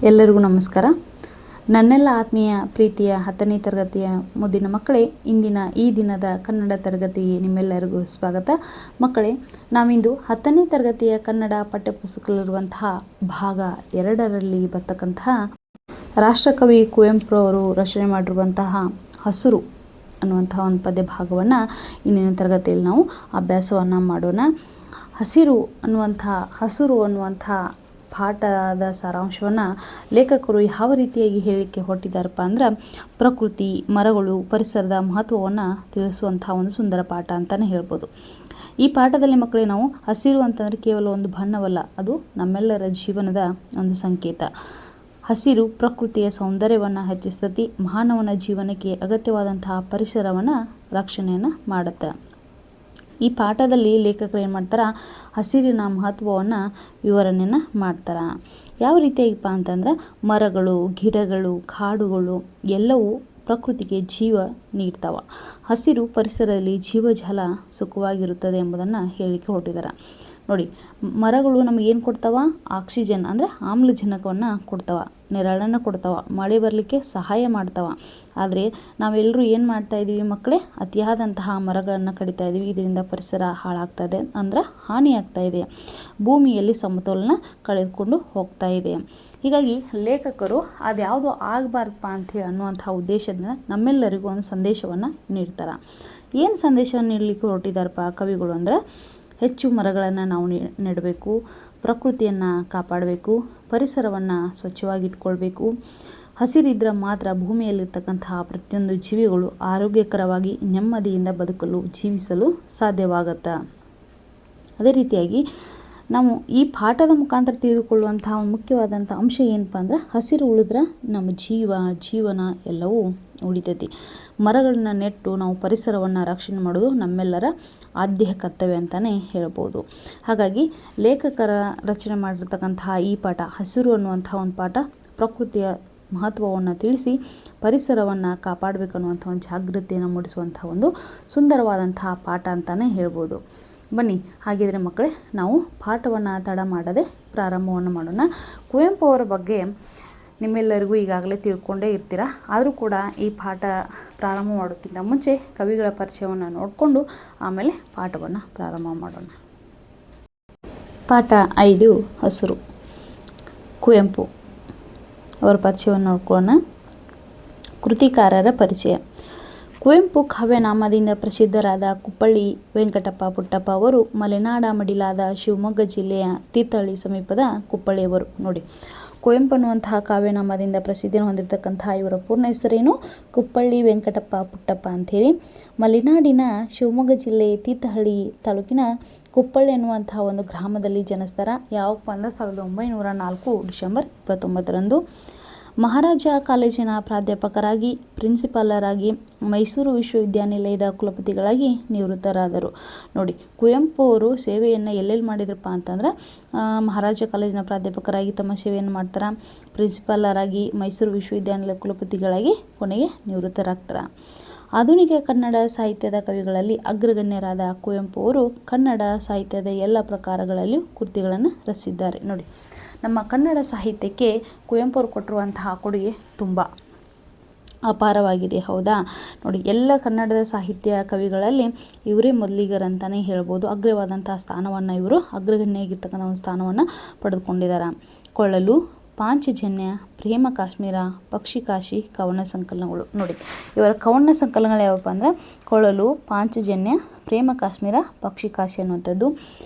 ಎಲ್ಲರಿಗೂ ನಮಸ್ಕಾರ. ನನ್ನೆಲ್ಲ ಆತ್ಮೀಯ ಪ್ರೀತಿಯ 10ನೇ ತರಗತಿಯ ಮುದ್ದಿನ ಮಕ್ಕಳೇ, ಇಂದಿನ ಈ ದಿನದ ಕನ್ನಡ ತರಗತಿಗೆ ನಿಮ್ಮೆಲ್ಲರಿಗೂ ಸ್ವಾಗತ. ಮಕ್ಕಳೇ, ನಾವಿಂದು 10ನೇ ತರಗತಿಯ ಕನ್ನಡ ಪಠ್ಯಪುಸ್ತಕದಲ್ಲಿರುವಂತಹ ಭಾಗ 2ರಲ್ಲಿ ಬರ್ತಕ್ಕಂತಹ ರಾಷ್ಟ್ರಕವಿ ಕುವೆಂಪು ಅವರು ರಚನೆ ಮಾಡಿರುವಂತಹ ಹಸಿರು ಅನ್ನುವಂತಹ ಒಂದು ಪದ್ಯ ಭಾಗವನ್ನು ಇಂದಿನ ತರಗತಿಯಲ್ಲಿ ನಾವು ಅಭ್ಯಾಸವನ್ನು ಮಾಡೋಣ. ಹಸಿರು ಅನ್ನುವಂಥ ಪಾಠದ ಸಾರಾಂಶವನ್ನು ಲೇಖಕರು ಯಾವ ರೀತಿಯಾಗಿ ಹೇಳಲಿಕ್ಕೆ ಹೊರಟಿದ್ದಾರಪ್ಪ ಅಂದ್ರೆ, ಪ್ರಕೃತಿ, ಮರಗಳು, ಪರಿಸರದ ಮಹತ್ವವನ್ನು ತಿಳಿಸುವಂಥ ಒಂದು ಸುಂದರ ಪಾಠ ಅಂತಲೇ ಹೇಳ್ಬೋದು. ಈ ಪಾಠದಲ್ಲಿ ಮಕ್ಕಳೇ, ನಾವು ಹಸಿರು ಅಂತಂದರೆ ಕೇವಲ ಒಂದು ಬಣ್ಣವಲ್ಲ, ಅದು ನಮ್ಮೆಲ್ಲರ ಜೀವನದ ಒಂದು ಸಂಕೇತ. ಹಸಿರು ಪ್ರಕೃತಿಯ ಸೌಂದರ್ಯವನ್ನು ಹೆಚ್ಚಿಸ್ತತಿ, ಮಾನವನ ಜೀವನಕ್ಕೆ ಅಗತ್ಯವಾದಂತಹ ಪರಿಸರವನ್ನು ರಕ್ಷಣೆಯನ್ನು ಮಾಡುತ್ತೆ. ಈ ಪಾಠದಲ್ಲಿ ಲೇಖಕರು ಏನು ಮಾಡ್ತಾರೆ, ಹಸಿರಿನ ಮಹತ್ವವನ್ನು ವಿವರಣೆಯನ್ನು ಮಾಡ್ತಾರೆ. ಯಾವ ರೀತಿಯಾಗಿಪ್ಪ ಅಂತಂದ್ರೆ, ಮರಗಳು, ಗಿಡಗಳು, ಕಾಡುಗಳು ಎಲ್ಲವೂ ಪ್ರಕೃತಿಗೆ ಜೀವ ನೀಡ್ತಾವ. ಹಸಿರು ಪರಿಸರದಲ್ಲಿ ಜೀವಜಾಲ ಸುಖವಾಗಿರುತ್ತದೆ ಎಂಬುದನ್ನು ಹೇಳಲಿಕ್ಕೆ ಹೊರಟಿದ್ದಾರೆ. ನೋಡಿ, ಮರಗಳು ನಮಗೇನು ಕೊಡ್ತಾವ? ಆಕ್ಸಿಜನ್ ಅಂದರೆ ಆಮ್ಲಜನಕವನ್ನು ಕೊಡ್ತಾವ, ನೆರಳನ್ನು ಕೊಡ್ತಾವ, ಮಳೆ ಬರಲಿಕ್ಕೆ ಸಹಾಯ ಮಾಡ್ತಾವ. ಆದರೆ ನಾವೆಲ್ಲರೂ ಏನು ಮಾಡ್ತಾ ಇದ್ದೀವಿ ಮಕ್ಕಳೇ? ಅತಿಯಾದಂತಹ ಮರಗಳನ್ನು ಕಡಿತಾ ಇದ್ದೀವಿ. ಇದರಿಂದ ಪರಿಸರ ಹಾಳಾಗ್ತಾ ಇದೆ, ಅಂದ್ರೆ ಹಾನಿಯಾಗ್ತಾ ಇದೆ. ಭೂಮಿಯಲ್ಲಿ ಸಮತೋಲನ ಕಳೆದುಕೊಂಡು ಹೋಗ್ತಾ ಇದೆ. ಹೀಗಾಗಿ ಲೇಖಕರು ಅದ್ಯಾವುದು ಆಗಬಾರ್ದಪ್ಪ ಅಂಥೇಳಿ ಅನ್ನುವಂಥ ಉದ್ದೇಶದಿಂದ ನಮ್ಮೆಲ್ಲರಿಗೂ ಒಂದು ಸಂದೇಶವನ್ನು ನೀಡ್ತಾರೆ. ಏನು ಸಂದೇಶವನ್ನು ನೀಡಲಿಕ್ಕೆ ಹೊರಟಿದ್ದಾರಪ್ಪ ಕವಿಗಳು ಅಂದರೆ, ಹೆಚ್ಚು ಮರಗಳನ್ನು ನಾವು ನೆಡಬೇಕು, ಪ್ರಕೃತಿಯನ್ನು ಕಾಪಾಡಬೇಕು, ಪರಿಸರವನ್ನು ಸ್ವಚ್ಛವಾಗಿಟ್ಕೊಳ್ಬೇಕು. ಹಸಿರಿದ್ರೆ ಮಾತ್ರ ಭೂಮಿಯಲ್ಲಿರ್ತಕ್ಕಂತಹ ಪ್ರತಿಯೊಂದು ಜೀವಿಗಳು ಆರೋಗ್ಯಕರವಾಗಿ ನೆಮ್ಮದಿಯಿಂದ ಬದುಕಲು ಜೀವಿಸಲು ಸಾಧ್ಯವಾಗುತ್ತೆ. ಅದೇ ರೀತಿಯಾಗಿ ನಾವು ಈ ಪಾಠದ ಮುಖಾಂತರ ತಿಳಿದುಕೊಳ್ಳುವಂತಹ ಒಂದು ಮುಖ್ಯವಾದಂಥ ಅಂಶ ಏನಪ್ಪ ಅಂದ್ರೆ, ಹಸಿರು ಉಳಿದ್ರೆ ನಮ್ಮ ಜೀವನ ಎಲ್ಲವೂ ಉಳಿತೈತಿ. ಮರಗಳನ್ನ ನೆಟ್ಟು ನಾವು ಪರಿಸರವನ್ನು ರಕ್ಷಣೆ ಮಾಡೋದು ನಮ್ಮೆಲ್ಲರ ಆದ್ಯ ಕರ್ತವ್ಯ ಅಂತಲೇ ಹೇಳ್ಬೋದು. ಹಾಗಾಗಿ ಲೇಖಕರ ರಚನೆ ಮಾಡಿರ್ತಕ್ಕಂತಹ ಈ ಪಾಠ, ಹಸಿರು ಅನ್ನುವಂಥ ಒಂದು ಪಾಠ, ಪ್ರಕೃತಿಯ ಮಹತ್ವವನ್ನು ತಿಳಿಸಿ ಪರಿಸರವನ್ನು ಕಾಪಾಡಬೇಕನ್ನುವಂಥ ಒಂದು ಜಾಗೃತಿಯನ್ನು ಮೂಡಿಸುವಂಥ ಒಂದು ಸುಂದರವಾದಂತಹ ಪಾಠ ಅಂತಲೇ ಹೇಳ್ಬೋದು. ಬನ್ನಿ, ಹಾಗಿದ್ರೆ ಮಕ್ಕಳೇ, ನಾವು ಪಾಠವನ್ನು ತಡ ಮಾಡದೆ ಪ್ರಾರಂಭವನ್ನು ಮಾಡೋಣ. ಕುವೆಂಪು ಅವರ ಬಗ್ಗೆ ನಿಮ್ಮೆಲ್ಲರಿಗೂ ಈಗಾಗಲೇ ತಿಳ್ಕೊಂಡೇ ಇರ್ತೀರ. ಆದರೂ ಕೂಡ ಈ ಪಾಠ ಪ್ರಾರಂಭ ಮಾಡೋಕ್ಕಿಂತ ಮುಂಚೆ ಕವಿಗಳ ಪರಿಚಯವನ್ನು ನೋಡಿಕೊಂಡು ಆಮೇಲೆ ಪಾಠವನ್ನು ಪ್ರಾರಂಭ ಮಾಡೋಣ. ಪಾಠ 5, ಹಸಿರು. ಕುವೆಂಪು ಅವರ ಪರಿಚಯವನ್ನು ನೋಡ್ಕೊಳ್ಳೋಣ. ಕೃತಿಕಾರರ ಪರಿಚಯ. ಕುವೆಂಪು ಕಾವ್ಯನಾಮದಿಂದ ಪ್ರಸಿದ್ಧರಾದ ಕುಪ್ಪಳ್ಳಿ ವೆಂಕಟಪ್ಪ ಪುಟ್ಟಪ್ಪ ಅವರು ಮಲೆನಾಡ ಮಡಿಲಾದ ಶಿವಮೊಗ್ಗ ಜಿಲ್ಲೆಯ ತೀರ್ಥಹಳ್ಳಿ ಸಮೀಪದ ಕುಪ್ಪಳ್ಳಿಯವರು. ನೋಡಿ, ಕುವೆಂಪು ಅನ್ನುವಂತಹ ಕಾವ್ಯನಾಮದಿಂದ ಪ್ರಸಿದ್ಧಿಯನ್ನು ಹೊಂದಿರತಕ್ಕಂತಹ ಇವರ ಪೂರ್ಣ ಹೆಸರೇನು? ಕುಪ್ಪಳ್ಳಿ ವೆಂಕಟಪ್ಪ ಪುಟ್ಟಪ್ಪ ಅಂಥೇಳಿ. ಮಲೆನಾಡಿನ ಶಿವಮೊಗ್ಗ ಜಿಲ್ಲೆ ತೀರ್ಥಹಳ್ಳಿ ತಾಲೂಕಿನ ಕುಪ್ಪಳ್ಳಿ ಅನ್ನುವಂತಹ ಒಂದು ಗ್ರಾಮದಲ್ಲಿ ಜನಿಸ್ತಾರ. ಯಾವಪ್ಪ ಅಂದ್ರೆ 1904 ಡಿಸೆಂಬರ್ 29ರಂದು. ಮಹಾರಾಜ ಕಾಲೇಜಿನ ಪ್ರಾಧ್ಯಾಪಕರಾಗಿ, ಪ್ರಿನ್ಸಿಪಾಲರಾಗಿ, ಮೈಸೂರು ವಿಶ್ವವಿದ್ಯಾನಿಲಯದ ಕುಲಪತಿಗಳಾಗಿ ನಿವೃತ್ತರಾದರು. ನೋಡಿ, ಕುವೆಂಪು ಅವರು ಸೇವೆಯನ್ನು ಎಲ್ಲೆಲ್ಲಿ ಮಾಡಿದ್ರಪ್ಪ ಅಂತಂದ್ರೆ, ಮಹಾರಾಜ ಕಾಲೇಜಿನ ಪ್ರಾಧ್ಯಾಪಕರಾಗಿ ತಮ್ಮ ಸೇವೆಯನ್ನು ಮಾಡ್ತಾರೆ, ಪ್ರಿನ್ಸಿಪಾಲರಾಗಿ, ಮೈಸೂರು ವಿಶ್ವವಿದ್ಯಾನಿಲಯದ ಕುಲಪತಿಗಳಾಗಿ ಕೊನೆಗೆ ನಿವೃತ್ತರಾಗ್ತಾರೆ. ಆಧುನಿಕ ಕನ್ನಡ ಸಾಹಿತ್ಯದ ಕವಿಗಳಲ್ಲಿ ಅಗ್ರಗಣ್ಯರಾದ ಕುವೆಂಪು ಅವರು ಕನ್ನಡ ಸಾಹಿತ್ಯದ ಎಲ್ಲ ಪ್ರಕಾರಗಳಲ್ಲಿಯೂ ಕೃತಿಗಳನ್ನು ರಚಿಸಿದ್ದಾರೆ. ನೋಡಿ, ನಮ್ಮ ಕನ್ನಡ ಸಾಹಿತ್ಯಕ್ಕೆ ಕುವೆಂಪು ಅವರು ಕೊಟ್ಟಿರುವಂತಹ ಕೊಡುಗೆ ತುಂಬ ಅಪಾರವಾಗಿದೆ, ಹೌದಾ? ನೋಡಿ, ಎಲ್ಲ ಕನ್ನಡದ ಸಾಹಿತ್ಯ ಕವಿಗಳಲ್ಲಿ ಇವರೇ ಮೊದಲಿಗರಂತಲೇ ಹೇಳ್ಬೋದು. ಅಗ್ರವಾದಂತಹ ಸ್ಥಾನವನ್ನು ಇವರು ಅಗ್ರಗಣ್ಯಾಗಿರ್ತಕ್ಕಂಥ ಒಂದು ಸ್ಥಾನವನ್ನು ಪಡೆದುಕೊಂಡಿದ್ದಾರೆ. ಕೊಳ್ಳಲು, ಪಾಂಚಜನ್ಯ, ಪ್ರೇಮ ಕಾಶ್ಮೀರ, ಪಕ್ಷಿಕಾಶಿ ಕವನ ಸಂಕಲನಗಳು. ನೋಡಿ, ಇವರ ಕವನ ಸಂಕಲನಗಳು ಯಾವಪ್ಪ ಅಂದರೆ ಕೊಳ್ಳಲು, ಪಾಂಚಜನ್ಯ, ಪ್ರೇಮ ಕಾಶ್ಮೀರ, ಪಕ್ಷಿಕಾಶಿ ಅನ್ನುವಂಥದ್ದು.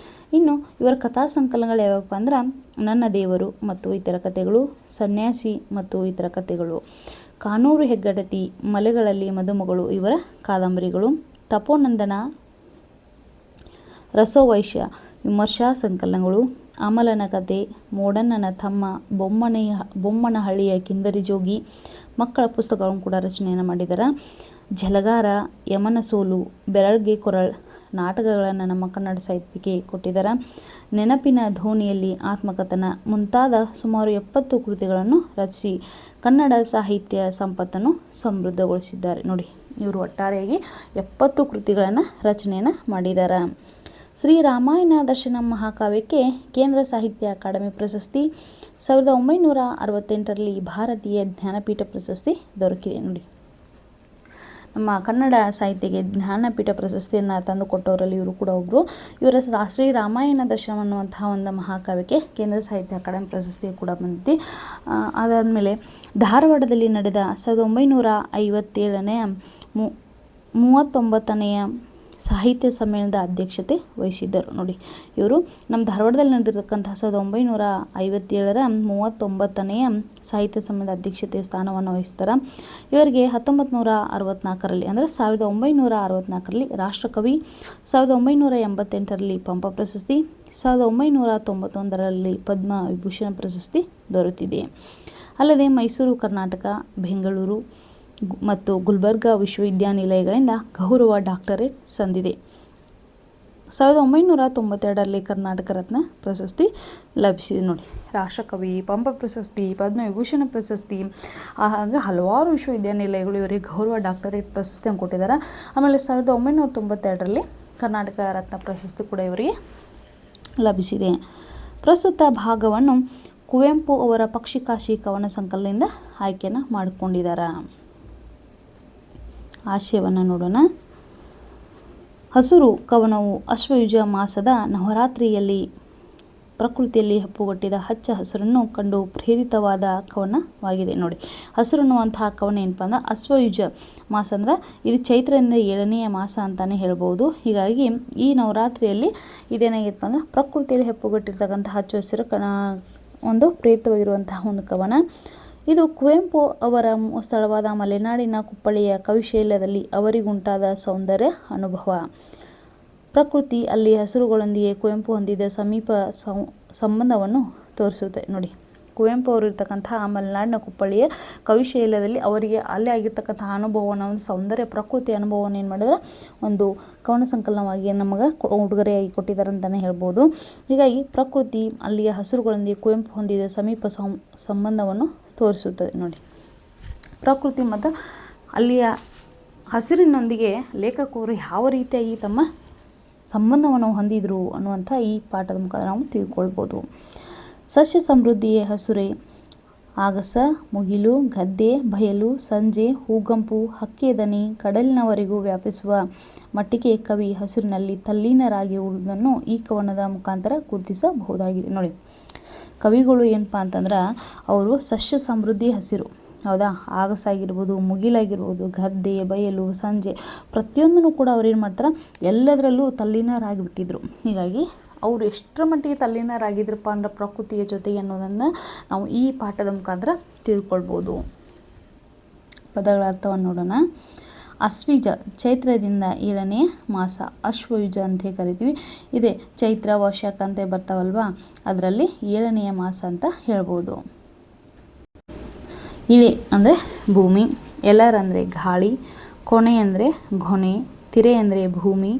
ಇನ್ನು ಇವರ ಕಥಾ ಸಂಕಲನಗಳು ಯಾವಪ್ಪ ಅಂದ್ರೆ ನನ್ನ ದೇವರು ಮತ್ತು ಇತರ ಕಥೆಗಳು, ಸನ್ಯಾಸಿ ಮತ್ತು ಇತರ ಕಥೆಗಳು, ಕಾನೂರು ಹೆಗ್ಗಡತಿ, ಮಲೆಗಳಲ್ಲಿ ಮದುಮಗಳು ಇವರ ಕಾದಂಬರಿಗಳು, ತಪೋನಂದನ, ರಸೋವೈಶ್ಯ ವಿಮರ್ಶಾ ಸಂಕಲನಗಳು, ಅಮಲನ ಕತೆ, ಮೋಡಣ್ಣನ ತಮ್ಮ, ಬೊಮ್ಮನಹಳ್ಳಿಯ ಕಿಂದರಿ ಜೋಗಿ ಮಕ್ಕಳ ಪುಸ್ತಕಗಳನ್ನು ಕೂಡ ರಚನೆಯನ್ನು ಮಾಡಿದ್ದಾರೆ. ಜಲಗಾರ, ಯಮನ ಸೋಲು, ಬೆರಳ್ಗೆ ಕೊರಳ್ ನಾಟಕಗಳನ್ನು ನಮ್ಮ ಕನ್ನಡ ಸಾಹಿತ್ಯಕ್ಕೆ ಕೊಟ್ಟಿದ್ದಾರೆ. ನೆನಪಿನ ಧೋನಿಯಲ್ಲಿ ಆತ್ಮಕಥನ ಮುಂತಾದ ಸುಮಾರು 70 ಕೃತಿಗಳನ್ನು ರಚಿಸಿ ಕನ್ನಡ ಸಾಹಿತ್ಯ ಸಂಪತ್ತನ್ನು ಸಮೃದ್ಧಗೊಳಿಸಿದ್ದಾರೆ. ನೋಡಿ, ಇವರು ಒಟ್ಟಾರೆಯಾಗಿ 70 ಕೃತಿಗಳನ್ನು ರಚನೆಯನ್ನು ಮಾಡಿದ್ದಾರೆ. ಶ್ರೀ ರಾಮಾಯಣ ದರ್ಶನಂ ಮಹಾಕಾವ್ಯಕ್ಕೆ ಕೇಂದ್ರ ಸಾಹಿತ್ಯ ಅಕಾಡೆಮಿ ಪ್ರಶಸ್ತಿ, 1968ರಲ್ಲಿ ಭಾರತೀಯ ಜ್ಞಾನಪೀಠ ಪ್ರಶಸ್ತಿ ದೊರಕಿದೆ. ನೋಡಿ, ನಮ್ಮ ಕನ್ನಡ ಸಾಹಿತ್ಯಕ್ಕೆ ಜ್ಞಾನಪೀಠ ಪ್ರಶಸ್ತಿಯನ್ನು ತಂದುಕೊಟ್ಟವರಲ್ಲಿ ಇವರು ಕೂಡ ಒಬ್ಬರು. ಇವರ ಶ್ರೀ ರಾಮಾಯಣ ದರ್ಶನಂ ಅನ್ನುವಂತಹ ಒಂದು ಮಹಾಕಾವ್ಯಕ್ಕೆ ಕೇಂದ್ರ ಸಾಹಿತ್ಯ ಅಕಾಡೆಮಿ ಪ್ರಶಸ್ತಿ ಕೂಡ ಬಂದಿದೆ. ಅದಾದಮೇಲೆ ಧಾರವಾಡದಲ್ಲಿ ನಡೆದ 1957ನೇ 39ನೇ ಸಾಹಿತ್ಯ ಸಮ್ಮೇಳನದ ಅಧ್ಯಕ್ಷತೆ ವಹಿಸಿದ್ದರು. ನೋಡಿ, ಇವರು ನಮ್ಮ ಧಾರವಾಡದಲ್ಲಿ ನಡೆದಿರತಕ್ಕಂಥ 1957ರ 39ನೇ ಸಾಹಿತ್ಯ ಸಮ್ಮೇಳನದ ಅಧ್ಯಕ್ಷತೆ ಸ್ಥಾನವನ್ನು ವಹಿಸ್ತಾರೆ. ಇವರಿಗೆ 1964ರಲ್ಲಿ ಅಂದರೆ 1964ರಲ್ಲಿ ರಾಷ್ಟ್ರಕವಿ, 1988ರಲ್ಲಿ ಪಂಪ ಪ್ರಶಸ್ತಿ, 1991ರಲ್ಲಿ ಪದ್ಮ ವಿಭೂಷಣ ಪ್ರಶಸ್ತಿ ದೊರೆತಿದೆ. ಅಲ್ಲದೆ ಮೈಸೂರು, ಕರ್ನಾಟಕ, ಬೆಂಗಳೂರು ಮತ್ತು ಗುಲ್ಬರ್ಗಾ ವಿಶ್ವವಿದ್ಯಾನಿಲಯಗಳಿಂದ ಗೌರವ ಡಾಕ್ಟರೇಟ್ ಸಂದಿದೆ. 1992ರಲ್ಲಿ ಕರ್ನಾಟಕ ರತ್ನ ಪ್ರಶಸ್ತಿ ಲಭಿಸಿದೆ. ನೋಡಿ, ರಾಷ್ಟ್ರಕವಿ, ಪಂಪ ಪ್ರಶಸ್ತಿ, ಪದ್ಮವಿಭೂಷಣ ಪ್ರಶಸ್ತಿ, ಹಾಗೆ ಹಲವಾರು ವಿಶ್ವವಿದ್ಯಾನಿಲಯಗಳು ಇವರಿಗೆ ಗೌರವ ಡಾಕ್ಟರೇಟ್ ಪ್ರಶಸ್ತಿಯನ್ನು ಕೊಟ್ಟಿದ್ದಾರೆ. ಆಮೇಲೆ 1992ರಲ್ಲಿ ಕರ್ನಾಟಕ ರತ್ನ ಪ್ರಶಸ್ತಿ ಕೂಡ ಇವರಿಗೆ ಲಭಿಸಿದೆ. ಪ್ರಸ್ತುತ ಭಾಗವನ್ನು ಕುವೆಂಪು ಅವರ ಪಕ್ಷಿಕಾಶಿ ಕವನ ಸಂಕಲನದಿಂದ ಆಯ್ಕೆಯನ್ನು ಮಾಡಿಕೊಂಡಿದ್ದಾರೆ. ಆಶಯವನ್ನು ನೋಡೋಣ. ಹಸುರು ಕವನವು ಅಶ್ವಯುಜ ಮಾಸದ ನವರಾತ್ರಿಯಲ್ಲಿ ಪ್ರಕೃತಿಯಲ್ಲಿ ಹೆಪ್ಪುಗಟ್ಟಿದ ಹಚ್ಚ ಹಸುರನ್ನು ಕಂಡು ಪ್ರೇರಿತವಾದ ಕವನವಾಗಿದೆ. ನೋಡಿ, ಹಸುರು ಅನ್ನುವಂತಹ ಕವನ ಏನಪ್ಪ ಅಂದ್ರೆ ಅಶ್ವಯುಜ ಮಾಸ ಅಂದ್ರೆ ಇದು ಚೈತ್ರದಿಂದ 7ನೇ ಮಾಸ ಅಂತಲೇ ಹೇಳ್ಬೋದು. ಹೀಗಾಗಿ ಈ ನವರಾತ್ರಿಯಲ್ಲಿ ಇದೇನಾಗಿತ್ತು ಅಂದ್ರೆ ಪ್ರಕೃತಿಯಲ್ಲಿ ಹೆಪ್ಪುಗಟ್ಟಿರ್ತಕ್ಕಂಥ ಹಚ್ಚ ಹಸಿರು ಒಂದು ಪ್ರೇರಿತವಾಗಿರುವಂತಹ ಒಂದು ಕವನ. ಇದು ಕುವೆಂಪು ಅವರ ಸ್ಥಳವಾದ ಮಲೆನಾಡಿನ ಕುಪ್ಪಳಿಯ ಕವಿಶೈಲದಲ್ಲಿ ಅವರಿಗುಂಟಾದ ಸೌಂದರ್ಯ ಅನುಭವ. ಪ್ರಕೃತಿ ಅಲ್ಲಿ ಹಸುರುಗಳೊಂದಿಗೆ ಕುವೆಂಪು ಹೊಂದಿದ ಸಮೀಪ ಸಂಬಂಧವನ್ನು ತೋರಿಸುತ್ತೆ. ನೋಡಿ, ಕುವೆಂಪು ಅವರು ಇರ್ತಕ್ಕಂಥ ಮಲೆನಾಡಿನ ಕುಪ್ಪಳಿಯ ಕವಿಶೈಲದಲ್ಲಿ ಅವರಿಗೆ ಅಲ್ಲೇ ಆಗಿರ್ತಕ್ಕಂಥ ಅನುಭವವನ್ನು, ಒಂದು ಸೌಂದರ್ಯ ಪ್ರಕೃತಿ ಅನುಭವವನ್ನು ಏನು ಮಾಡಿದ್ರೆ ಒಂದು ಕವನ ಸಂಕಲನವಾಗಿ ನಮಗೆ ಉಡುಗೊರೆಯಾಗಿ ಕೊಟ್ಟಿದ್ದಾರೆ ಅಂತಲೇ ಹೇಳ್ಬೋದು. ಹೀಗಾಗಿ ಪ್ರಕೃತಿ ಅಲ್ಲಿಯ ಹಸುರುಗಳೊಂದಿಗೆ ಕುವೆಂಪು ಹೊಂದಿದ ಸಮೀಪ ಸಂಬಂಧವನ್ನು ತೋರಿಸುತ್ತದೆ. ನೋಡಿ, ಪ್ರಕೃತಿ ಮತ್ತು ಅಲ್ಲಿಯ ಹಸಿರಿನೊಂದಿಗೆ ಲೇಖಕರು ಯಾವ ರೀತಿಯಾಗಿ ತಮ್ಮ ಸಂಬಂಧವನ್ನು ಹೊಂದಿದ್ರು ಅನ್ನುವಂಥ ಈ ಪಾಠದ ಮುಖಾಂತರ ನಾವು ತಿಳ್ಕೊಳ್ಬೋದು. ಸಸ್ಯ ಸಮೃದ್ಧಿಯೇ ಹಸುರೇ, ಆಗಸ, ಮುಗಿಲು, ಗದ್ದೆ, ಬಯಲು, ಸಂಜೆ, ಹೂಗಂಪು, ಹಕ್ಕಿಯ ದನಿ ಕಡಲಿನವರೆಗೂ ವ್ಯಾಪಿಸುವ ಮಟ್ಟಿಗೆ ಕವಿ ಹಸುರಿನಲ್ಲಿ ತಲ್ಲೀನರಾಗಿರುವುದನ್ನು ಈ ಕವನದ ಮುಖಾಂತರ ಗುರುತಿಸಬಹುದಾಗಿದೆ. ನೋಡಿ, ಕವಿಗಳು ಏನಪ್ಪ ಅಂತಂದ್ರೆ ಅವರು ಸಸ್ಯ ಸಮೃದ್ಧಿ ಹಸಿರು, ಹೌದಾ, ಆಗಸ ಆಗಿರ್ಬೋದು, ಮುಗಿಲಾಗಿರ್ಬೋದು, ಗದ್ದೆ, ಬಯಲು, ಸಂಜೆ ಪ್ರತಿಯೊಂದನ್ನು ಕೂಡ ಅವ್ರು ಏನು ಮಾಡ್ತಾರೆ, ಎಲ್ಲದರಲ್ಲೂ ತಲ್ಲೀನರಾಗಿಬಿಟ್ಟಿದ್ರು. ಹೀಗಾಗಿ ಅವರು ಎಷ್ಟರ ಮಟ್ಟಿಗೆ ತಲ್ಲೀನರಾಗಿದ್ರಪ್ಪ ಅಂದ್ರೆ ಪ್ರಕೃತಿಯ ಜೊತೆಗೆ ಅನ್ನೋದನ್ನು ನಾವು ಈ ಪಾಠದ ಮುಖಾಂತರ ತಿಳ್ಕೊಳ್ಬೋದು. ಪದಗಳ ಅರ್ಥವನ್ನು ನೋಡೋಣ. ಅಶ್ವಯುಜ ಚೈತ್ರದಿಂದ 7ನೇ ಮಾಸ, ಅಶ್ವಯುಜ ಅಂತ ಕರಿತೀವಿ. ಇದೆ ಚೈತ್ರ, ವೈಶಾಖ ಅಂತ ಬರ್ತಾವಲ್ವಾ, ಅದರಲ್ಲಿ 7ನೆಯ ಮಾಸ ಅಂತ ಹೇಳ್ಬೋದು. ಇಳೆ ಅಂದರೆ ಭೂಮಿ, ಎಲರ್ ಅಂದರೆ ಗಾಳಿ, ಕೊನೆ ಅಂದರೆ ಗೊನೆ, ತಿರೆ ಅಂದರೆ ಭೂಮಿ,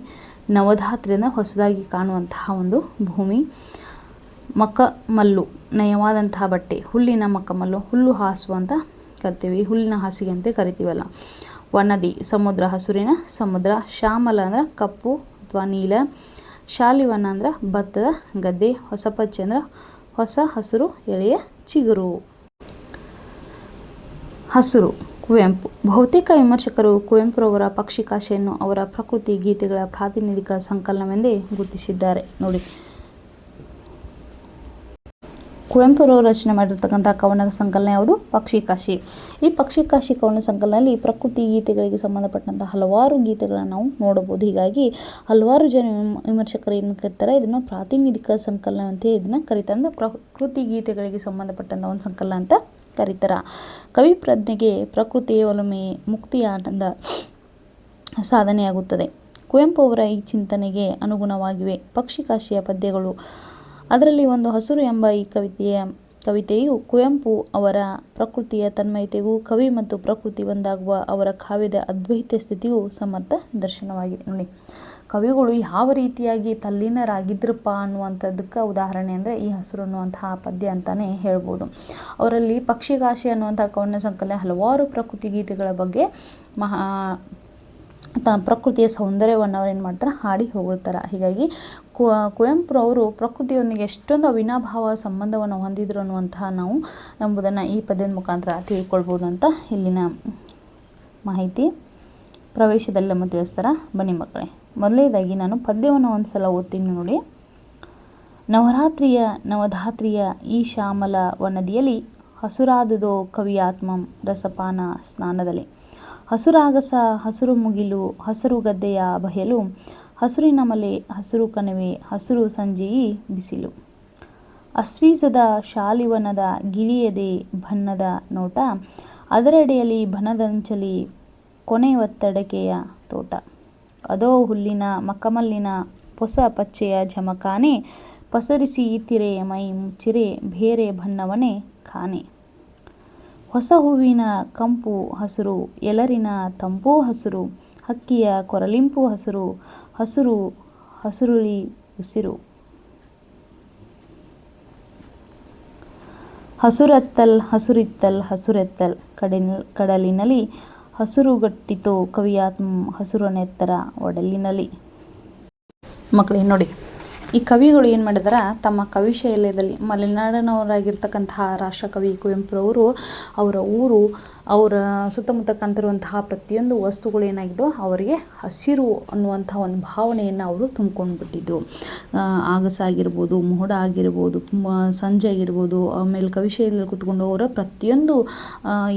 ನವಧಾತ್ರಿಯಿಂದ ಹೊಸದಾಗಿ ಕಾಣುವಂತಹ ಒಂದು ಭೂಮಿ, ಮಕಮಲ್ಲು ನಯವಾದಂತಹ ಬಟ್ಟೆ, ಹುಲ್ಲಿನ ಮಕಮಲ್ಲು, ಹುಲ್ಲು ಹಾಸು ಅಂತ ಕರಿತೀವಿ, ಹುಲ್ಲಿನ ಹಾಸಿಗೆ ಅಂತ ಕರಿತೀವಲ್ಲ. ವನದಿ ಸಮುದ್ರ, ಹಸುರಿನ ಸಮುದ್ರ. ಶ್ಯಾಮಲ ಅಂದ್ರೆ ಕಪ್ಪು ಅಥವಾ ನೀಲ. ಶಾಲಿವನ ಅಂದ್ರೆ ಭತ್ತದ ಗದ್ದೆ. ಹೊಸಪಚ್ಚೆ ಅಂದ್ರೆ ಹೊಸ ಹಸಿರು ಎಳೆಯ ಚಿಗುರು. ಹಸುರು ಕುವೆಂಪು. ಬಹುತೇಕ ವಿಮರ್ಶಕರು ಕುವೆಂಪುರವರ ಪಕ್ಷಿಕಾಶಿಯನ್ನು ಅವರ ಪ್ರಕೃತಿ ಗೀತೆಗಳ ಪ್ರಾತಿನಿಧಿಕ ಸಂಕಲನವೆಂದೇ ಗುರುತಿಸಿದ್ದಾರೆ. ನೋಡಿ, ಕುವೆಂಪುರವರು ರಚನೆ ಮಾಡಿರ್ತಕ್ಕಂಥ ಕವನ ಸಂಕಲನ ಯಾವುದು? ಪಕ್ಷಿಕಾಶಿ. ಈ ಪಕ್ಷಿಕಾಶಿ ಕವನ ಸಂಕಲನದಲ್ಲಿ ಪ್ರಕೃತಿ ಗೀತೆಗಳಿಗೆ ಸಂಬಂಧಪಟ್ಟಂಥ ಹಲವಾರು ಗೀತೆಗಳನ್ನು ನಾವು ನೋಡಬಹುದು. ಹೀಗಾಗಿ ಹಲವಾರು ಜನ ವಿಮರ್ಶಕರು ಏನು ಕರೀತಾರೆ, ಇದನ್ನು ಪ್ರಾತಿನಿಧಿಕ ಸಂಕಲನ ಅಂತ ಇದನ್ನು ಕರೀತಾರೆ. ಅಂದರೆ ಪ್ರಕೃತಿ ಗೀತೆಗಳಿಗೆ ಸಂಬಂಧಪಟ್ಟಂಥ ಒಂದು ಸಂಕಲನ ಅಂತ ಕರೀತಾರೆ. ಕವಿ ಪ್ರಜ್ಞೆಗೆ ಪ್ರಕೃತಿಯ ಒಲುಮೆ ಮುಕ್ತಿಯಾಟದ ಸಾಧನೆಯಾಗುತ್ತದೆ. ಕುವೆಂಪು ಅವರ ಈ ಚಿಂತನೆಗೆ ಅನುಗುಣವಾಗಿವೆ ಪಕ್ಷಿಕಾಶಿಯ ಪದ್ಯಗಳು. ಅದರಲ್ಲಿ ಒಂದು ಹಸುರು ಎಂಬ ಈ ಕವಿತೆಯು ಕುವೆಂಪು ಅವರ ಪ್ರಕೃತಿಯ ತನ್ಮಯತೆಗೂ ಕವಿ ಮತ್ತು ಪ್ರಕೃತಿ ಒಂದಾಗುವ ಅವರ ಕಾವ್ಯದ ಅದ್ವೈತ ಸ್ಥಿತಿಯು ಸಮರ್ಥ ದರ್ಶನವಾಗಿದೆ. ನೋಡಿ, ಕವಿಗಳು ಯಾವ ರೀತಿಯಾಗಿ ತಲ್ಲೀನರಾಗಿದ್ರಪ್ಪ ಅನ್ನುವಂಥದ್ದಕ್ಕೆ ಉದಾಹರಣೆ ಅಂದರೆ ಈ ಹಸುರು ಅನ್ನುವಂತಹ ಪದ್ಯ ಅಂತಲೇ ಹೇಳ್ಬೋದು. ಅವರಲ್ಲಿ ಪಕ್ಷಿಕಾಶಿ ಅನ್ನುವಂಥ ಕವನ ಸಂಕಲನ ಹಲವಾರು ಪ್ರಕೃತಿ ಗೀತೆಗಳ ಬಗ್ಗೆ ಪ್ರಕೃತಿಯ ಸೌಂದರ್ಯವನ್ನು ಅವ್ರು ಏನು ಮಾಡ್ತಾರೆ ಹಾಡಿ ಹೋಗುತ್ತಾರೆ. ಹೀಗಾಗಿ ಕುವೆಂಪುರವರು ಪ್ರಕೃತಿಯೊಂದಿಗೆ ಎಷ್ಟೊಂದು ಅವಿನಾಭಾವ ಸಂಬಂಧವನ್ನು ಹೊಂದಿದ್ರು ಅನ್ನುವಂತಹ ನಾವು ಎಂಬುದನ್ನು ಈ ಪದ್ಯದ ಮುಖಾಂತರ ತಿಳ್ಕೊಳ್ಬೋದು ಅಂತ ಇಲ್ಲಿನ ಮಾಹಿತಿ. ಪ್ರವೇಶದಲ್ಲಿ ನಮ್ಮ ತಿಳಿಸ್ತಾರೆ. ಬನ್ನಿ ಮಕ್ಕಳೇ, ಮೊದಲನೇದಾಗಿ ನಾನು ಪದ್ಯವನ್ನು ಒಂದು ಸಲ ಓದ್ತೀನಿ ನೋಡಿ. ನವರಾತ್ರಿಯ ನವಧಾತ್ರಿಯ ಈ ಶ್ಯಾಮಲ ವನದಿಯಲ್ಲಿ ಹಸುರಾದುದೋ ಕವಿಯಾತ್ಮಂ ರಸಪಾನ ಸ್ನಾನದಲ್ಲಿ. ಹಸುರಾಗಸ ಹಸುರು ಮುಗಿಲು ಹಸಿರು ಗದ್ದೆಯ ಬಯಲು ಹಸುರಿನ ಮಲೆ ಹಸುರು ಕಣಿವೆ ಹಸುರು ಸಂಜೆಯಿ ಬಿಸಿಲು. ಅಶ್ವೀಜದ ಶಾಲಿವನದ ಗಿಳಿಯದೆ ಬಣ್ಣದ ನೋಟ ಅದರೆಡೆಯಲ್ಲಿ ಬನದಂಚಲಿ ಕೊನೆ ಒತ್ತಡಕೆಯ ತೋಟ. ಅದೋ ಹುಲ್ಲಿನ ಮಕಮಲ್ಲಿನ ಹೊಸ ಪಚ್ಚೆಯ ಜಮಖಾನೆ ಪಸರಿಸಿ ತಿರೆ ಮೈ ಮುಚ್ಚಿರೆ ಬೇರೆ ಬಣ್ಣವನೇ ಖಾನೆ. ಹೊಸ ಹೂವಿನ ಕಂಪು ಹಸುರು ಎಲರಿನ ತಂಪು ಹಸುರು ಹಕ್ಕಿಯ ಕೊರಲಿಂಪು ಹಸುರು ಹಸುರು ಹಸುರುಳಿ ಉಸಿರು. ಹಸುರತ್ತಲ್ ಹಸುರಿತ್ತಲ್ ಹಸುರೆತ್ತಲ್ ಕಡಲಿನಲ್ಲಿ ಹಸುರುಗಟ್ಟಿತು ಕವಿಯಾತ್ಮ ಹಸುರನೆತ್ತರ ಒಡಲಿನಲ್ಲಿ. ಮಕ್ಕಳೇ ನೋಡಿ, ಈ ಕವಿಗಳು ಏನು ಮಾಡಿದಾರ, ತಮ್ಮ ಕವಿಶೈಲ್ಯದಲ್ಲಿ ಮಲೆನಾಡಿನವರಾಗಿರ್ತಕ್ಕಂತಹ ರಾಷ್ಟ್ರಕವಿ ಕುವೆಂಪುರವರು ಅವರ ಊರು, ಅವರ ಸುತ್ತಮುತ್ತ ಕಾಣ್ತಿರುವಂತಹ ಪ್ರತಿಯೊಂದು ವಸ್ತುಗಳು ಏನಾಗಿದ್ದವು, ಅವರಿಗೆ ಹಸಿರು ಅನ್ನುವಂಥ ಒಂದು ಭಾವನೆಯನ್ನು ಅವರು ತುಂಬ್ಕೊಂಡು ಬಿಟ್ಟಿದ್ದು. ಆಗಸ ಆಗಿರ್ಬೋದು, ಮೋಡ ಆಗಿರ್ಬೋದು, ಸಂಜೆ ಆಗಿರ್ಬೋದು, ಆಮೇಲೆ ಕವಿಶೈಲಿಯಲ್ಲಿ ಕೂತ್ಕೊಂಡು ಅವರ ಪ್ರತಿಯೊಂದು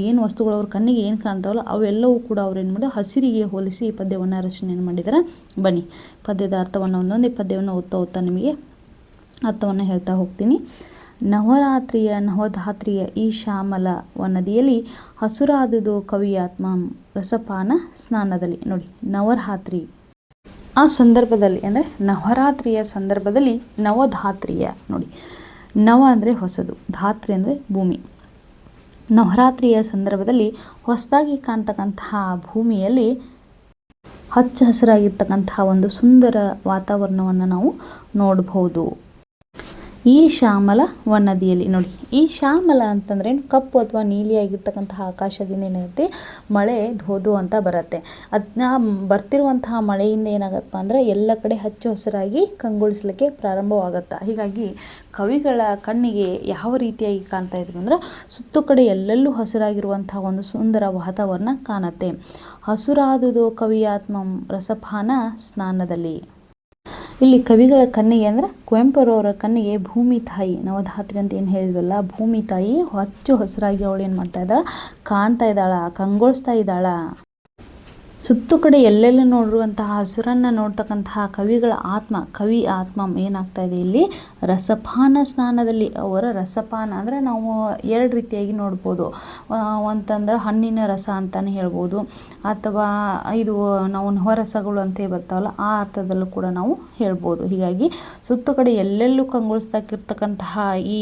ಏನು ವಸ್ತುಗಳು ಅವ್ರ ಕಣ್ಣಿಗೆ ಏನು ಕಾಣ್ತಾವಲ್ಲ ಅವೆಲ್ಲವೂ ಕೂಡ ಅವ್ರು ಏನು ಮಾಡಿದ್ರು ಹಸಿರಿಗೆ ಹೋಲಿಸಿ ಈ ಪದ್ಯವನ್ನು ರಚನೆಯನ್ನು ಮಾಡಿದ್ದಾರೆ. ಬನ್ನಿ ಪದ್ಯದ ಅರ್ಥವನ್ನು ಒಂದೊಂದೇ ಪದ್ಯವನ್ನು ಓದ್ತಾ ನಿಮಗೆ ಅರ್ಥವನ್ನು ಹೇಳ್ತಾ ಹೋಗ್ತೀನಿ. ನವರಾತ್ರಿಯ ನವಧಾತ್ರಿಯ ಈ ಶ್ಯಾಮಲ ವನದಿಯಲ್ಲಿ ಹಸುರಾದುದು ಕವಿಯಾತ್ಮ ರಸಪಾನ ಸ್ನಾನದಲ್ಲಿ. ನೋಡಿ, ನವರಾತ್ರಿ ಆ ಸಂದರ್ಭದಲ್ಲಿ ಅಂದರೆ ನವರಾತ್ರಿಯ ಸಂದರ್ಭದಲ್ಲಿ ನವಧಾತ್ರಿಯ, ನೋಡಿ ನವ ಅಂದರೆ ಹೊಸದು, ಧಾತ್ರಿ ಅಂದರೆ ಭೂಮಿ. ನವರಾತ್ರಿಯ ಸಂದರ್ಭದಲ್ಲಿ ಹೊಸದಾಗಿ ಕಾಣ್ತಕ್ಕಂತಹ ಭೂಮಿಯಲ್ಲಿ ಹಚ್ಚ ಹಸಿರಾಗಿರ್ತಕ್ಕಂತಹ ಒಂದು ಸುಂದರ ವಾತಾವರಣವನ್ನು ನಾವು ನೋಡಬಹುದು. ಈ ಶ್ಯಾಮಲ ವನದಿಯಲ್ಲಿ ನೋಡಿ, ಈ ಶ್ಯಾಮಲ ಅಂತಂದ್ರೆ ಕಪ್ಪು ಅಥವಾ ನೀಲಿಯಾಗಿರ್ತಕ್ಕಂತಹ ಆಕಾಶದಿಂದ ಏನಾಗುತ್ತೆ, ಮಳೆ ಧೋದು ಅಂತ ಬರುತ್ತೆ. ಅದನ್ನ ಬರ್ತಿರುವಂತಹ ಮಳೆಯಿಂದ ಏನಾಗತ್ತಪ್ಪ ಅಂದರೆ ಎಲ್ಲ ಕಡೆ ಹಚ್ಚು ಹಸಿರಾಗಿ ಕಂಗೊಳಿಸ್ಲಿಕ್ಕೆ ಪ್ರಾರಂಭವಾಗುತ್ತೆ. ಹೀಗಾಗಿ ಕವಿಗಳ ಕಣ್ಣಿಗೆ ಯಾವ ರೀತಿಯಾಗಿ ಕಾಣ್ತಾ ಇದ್ರು ಅಂದ್ರೆ ಸುತ್ತು ಕಡೆ ಎಲ್ಲೆಲ್ಲೂ ಹಸಿರಾಗಿರುವಂತಹ ಒಂದು ಸುಂದರ ವಾತಾವರಣ ಕಾಣುತ್ತೆ. ಹಸುರಾದುದು ಕವಿಯಾತ್ಮಂ ರಸಪಾನ ಸ್ನಾನದಲ್ಲಿ. ಇಲ್ಲಿ ಕವಿಗಳ ಕಣ್ಣಿಗೆ ಅಂದರೆ ಕುವೆಂಪುರವರ ಕಣ್ಣಿಗೆ ಭೂಮಿ ತಾಯಿ, ನವಧಾತ್ರಿ ಅಂತ ಏನು ಹೇಳಿದ್ವಲ್ಲ, ಭೂಮಿ ತಾಯಿ ಹಚ್ಚು ಹಸಿರಾಗಿ ಅವಳು ಏನು ಮಾಡ್ತಾ ಇದ್ದಾಳ, ಕಾಣ್ತಾ ಇದ್ದಾಳ, ಕಂಗೊಳಿಸ್ತಾ ಇದ್ದಾಳ. ಸುತ್ತು ಕಡೆ ಎಲ್ಲೆಲ್ಲೂ ನೋಡಿರುವಂತಹ ಹಸುರನ್ನು ನೋಡ್ತಕ್ಕಂತಹ ಕವಿಗಳ ಕವಿ ಆತ್ಮ ಏನಾಗ್ತಾ ಇದೆ ಇಲ್ಲಿ ರಸಪಾನ ಸ್ನಾನದಲ್ಲಿ. ಅವರ ರಸಪಾನ ಅಂದರೆ ನಾವು ಎರಡು ರೀತಿಯಾಗಿ ನೋಡ್ಬೋದು. ಅಂತಂದ್ರೆ ಹಣ್ಣಿನ ರಸ ಅಂತಲೇ ಹೇಳ್ಬೋದು, ಅಥವಾ ಇದು ನಾವು ನವರಸಗಳು ಅಂತ ಬರ್ತಾವಲ್ಲ ಆ ಅರ್ಥದಲ್ಲೂ ಕೂಡ ನಾವು ಹೇಳ್ಬೋದು. ಹೀಗಾಗಿ ಸುತ್ತು ಕಡೆ ಎಲ್ಲೆಲ್ಲೂ ಕಂಗೊಳಿಸ್ತಾಕಿರ್ತಕ್ಕಂತಹ ಈ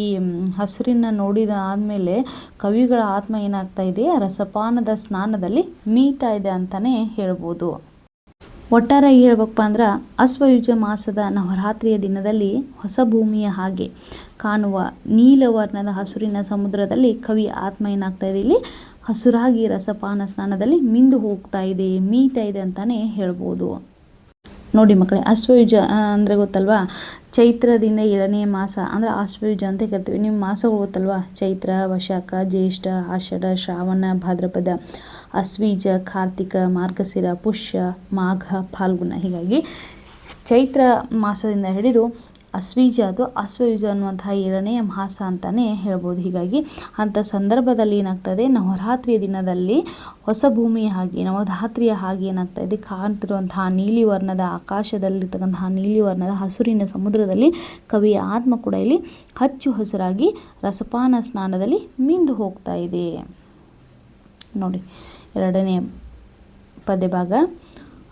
ಹಸಿರನ್ನ ನೋಡಿದ ಆದಮೇಲೆ ಕವಿಗಳ ಆತ್ಮ ಏನಾಗ್ತಾ ಇದೆ, ರಸಪಾನದ ಸ್ನಾನದಲ್ಲಿ ಮೀತಾ ಇದೆ ಅಂತಲೇ ಹೇಳ್ಬೋದು. ಒಟ್ಟಾರೆಯಾಗಿ ಹೇಳ್ಬೇಕಪ್ಪ ಅಂದ್ರೆ ಅಶ್ವಯುಜ ಮಾಸದ ನವರಾತ್ರಿಯ ದಿನದಲ್ಲಿ ಹೊಸ ಭೂಮಿಯ ಹಾಗೆ ಕಾಣುವ ನೀಲವರ್ಣದ ಹಸುರಿನ ಸಮುದ್ರದಲ್ಲಿ ಕವಿ ಆತ್ಮ ಏನಾಗ್ತಾ ಇದೆ, ಇಲ್ಲಿ ಹಸುರಾಗಿ ರಸಪಾನ ಸ್ನಾನದಲ್ಲಿ ಮಿಂದು ಹೋಗ್ತಾ ಇದೆ, ಮೀತಾ ಇದೆ ಅಂತಾನೆ ಹೇಳ್ಬೋದು. ನೋಡಿ ಮಕ್ಕಳೇ, ಅಶ್ವಯುಜ ಅಂದರೆ ಗೊತ್ತಲ್ವಾ, ಚೈತ್ರದಿಂದ 7ನೇ ಮಾಸ ಅಂದರೆ ಆಶ್ವಯುಜ ಅಂತ ಕರಿತೀವಿ. ನಿಮ್ಮ ಮಾಸಗಳು ಗೊತ್ತಲ್ವಾ, ಚೈತ್ರ, ವೈಶಾಖ, ಜ್ಯೇಷ್ಠ, ಆಷಾಢ, ಶ್ರಾವಣ, ಭಾದ್ರಪದ, ಅಶ್ವೀಜ, ಕಾರ್ತಿಕ, ಮಾರ್ಗಶಿರ, ಪುಷ್ಯ, ಮಾಘ, ಫಾಲ್ಗುಣ. ಹೀಗಾಗಿ ಚೈತ್ರ ಮಾಸದಿಂದ ಹಿಡಿದು ಅಶ್ವೀಜ ಅಥವಾ ಅಶ್ವಯುಜ ಅನ್ನುವಂತಹ 7ನೇ ಮಾಸ ಅಂತಲೇ ಹೇಳ್ಬೋದು. ಹೀಗಾಗಿ ಅಂಥ ಸಂದರ್ಭದಲ್ಲಿ ಏನಾಗ್ತದೆ, ನವರಾತ್ರಿಯ ದಿನದಲ್ಲಿ ಹೊಸ ಭೂಮಿಯ ಹಾಗೆ ನವಧಾತ್ರಿಯ ಹಾಗೆ ಏನಾಗ್ತಾಯಿದೆ, ಕಾಣ್ತಿರುವಂತಹ ನೀಲಿ ವರ್ಣದ ಆಕಾಶದಲ್ಲಿರ್ತಕ್ಕಂತಹ ನೀಲಿ ವರ್ಣದ ಹಸುರಿನ ಸಮುದ್ರದಲ್ಲಿ ಕವಿಯ ಆತ್ಮ ಕೂಡ ಇಲ್ಲಿ ಹಚ್ಚು ಹಸುರಾಗಿ ರಸಪಾನ ಸ್ನಾನದಲ್ಲಿ ಮಿಂದು ಹೋಗ್ತಾ ಇದೆ. ನೋಡಿ 2ನೇ ಪದ್ಯಭಾಗ.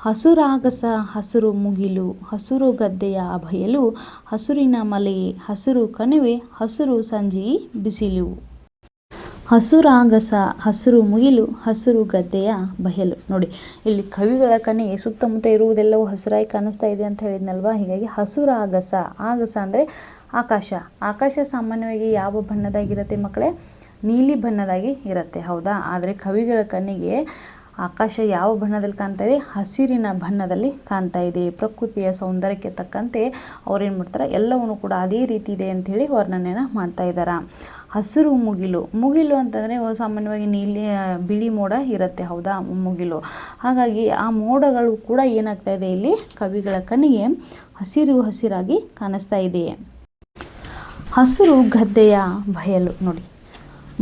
ಹಸುರಾಗಸ ಹಸುರು ಮುಗಿಲು ಹಸುರು ಗದ್ದೆಯ ಬಯಲು ಹಸುರಿನ ಮಲೆ ಹಸುರು ಕಣಿವೆ ಹಸುರು ಸಂಜೆ ಬಿಸಿಲು. ಹಸುರಾಗಸ ಹಸುರು ಮುಗಿಲು ಹಸುರು ಗದ್ದೆಯ ಬಯಲು. ನೋಡಿ, ಇಲ್ಲಿ ಕವಿಗಳ ಕಣ್ಣಿಗೆ ಸುತ್ತಮುತ್ತ ಇರುವುದೆಲ್ಲವೂ ಹಸುರಾಗಿ ಕಾಣಿಸ್ತಾ ಇದೆ ಅಂತ ಹೇಳಿದ್ನಲ್ವಾ. ಹೀಗಾಗಿ ಹಸುರಾಗಸ, ಆಗಸ ಅಂದರೆ ಆಕಾಶ. ಆಕಾಶ ಸಾಮಾನ್ಯವಾಗಿ ಯಾವ ಬಣ್ಣದಾಗಿರುತ್ತೆ ಮಕ್ಕಳೇ, ನೀಲಿ ಬಣ್ಣದಾಗಿ ಇರುತ್ತೆ, ಹೌದಾ. ಆದರೆ ಕವಿಗಳ ಕಣ್ಣಿಗೆ ಆಕಾಶ ಯಾವ ಬಣ್ಣದಲ್ಲಿ ಕಾಣ್ತಾ ಇದೆ? ಹಸಿರಿನ ಬಣ್ಣದಲ್ಲಿ ಕಾಣ್ತಾ ಇದೆ. ಪ್ರಕೃತಿಯ ಸೌಂದರ್ಯಕ್ಕೆ ತಕ್ಕಂತೆ ಅವ್ರೇನು ಮಾಡ್ತಾರೆ, ಎಲ್ಲವನ್ನೂ ಕೂಡ ಅದೇ ರೀತಿ ಇದೆ ಅಂಥೇಳಿ ವರ್ಣನೆಯನ್ನು ಮಾಡ್ತಾ ಇದ್ದಾರೆ. ಹಸಿರು ಮುಗಿಲು. ಮುಗಿಲು ಅಂತಂದರೆ ಸಾಮಾನ್ಯವಾಗಿ ನೀಲಿ ಬಿಳಿ ಮೋಡ ಇರುತ್ತೆ, ಹೌದಾ, ಮುಗಿಲು. ಹಾಗಾಗಿ ಆ ಮೋಡಗಳು ಕೂಡ ಏನಾಗ್ತಾ ಇದೆ, ಇಲ್ಲಿ ಕವಿಗಳ ಕಣ್ಣಿಗೆ ಹಸಿರು ಹಸಿರಾಗಿ ಕಾಣಿಸ್ತಾ ಇದೆ. ಹಸಿರು ಗದ್ದೆಯ ಬಯಲು. ನೋಡಿ,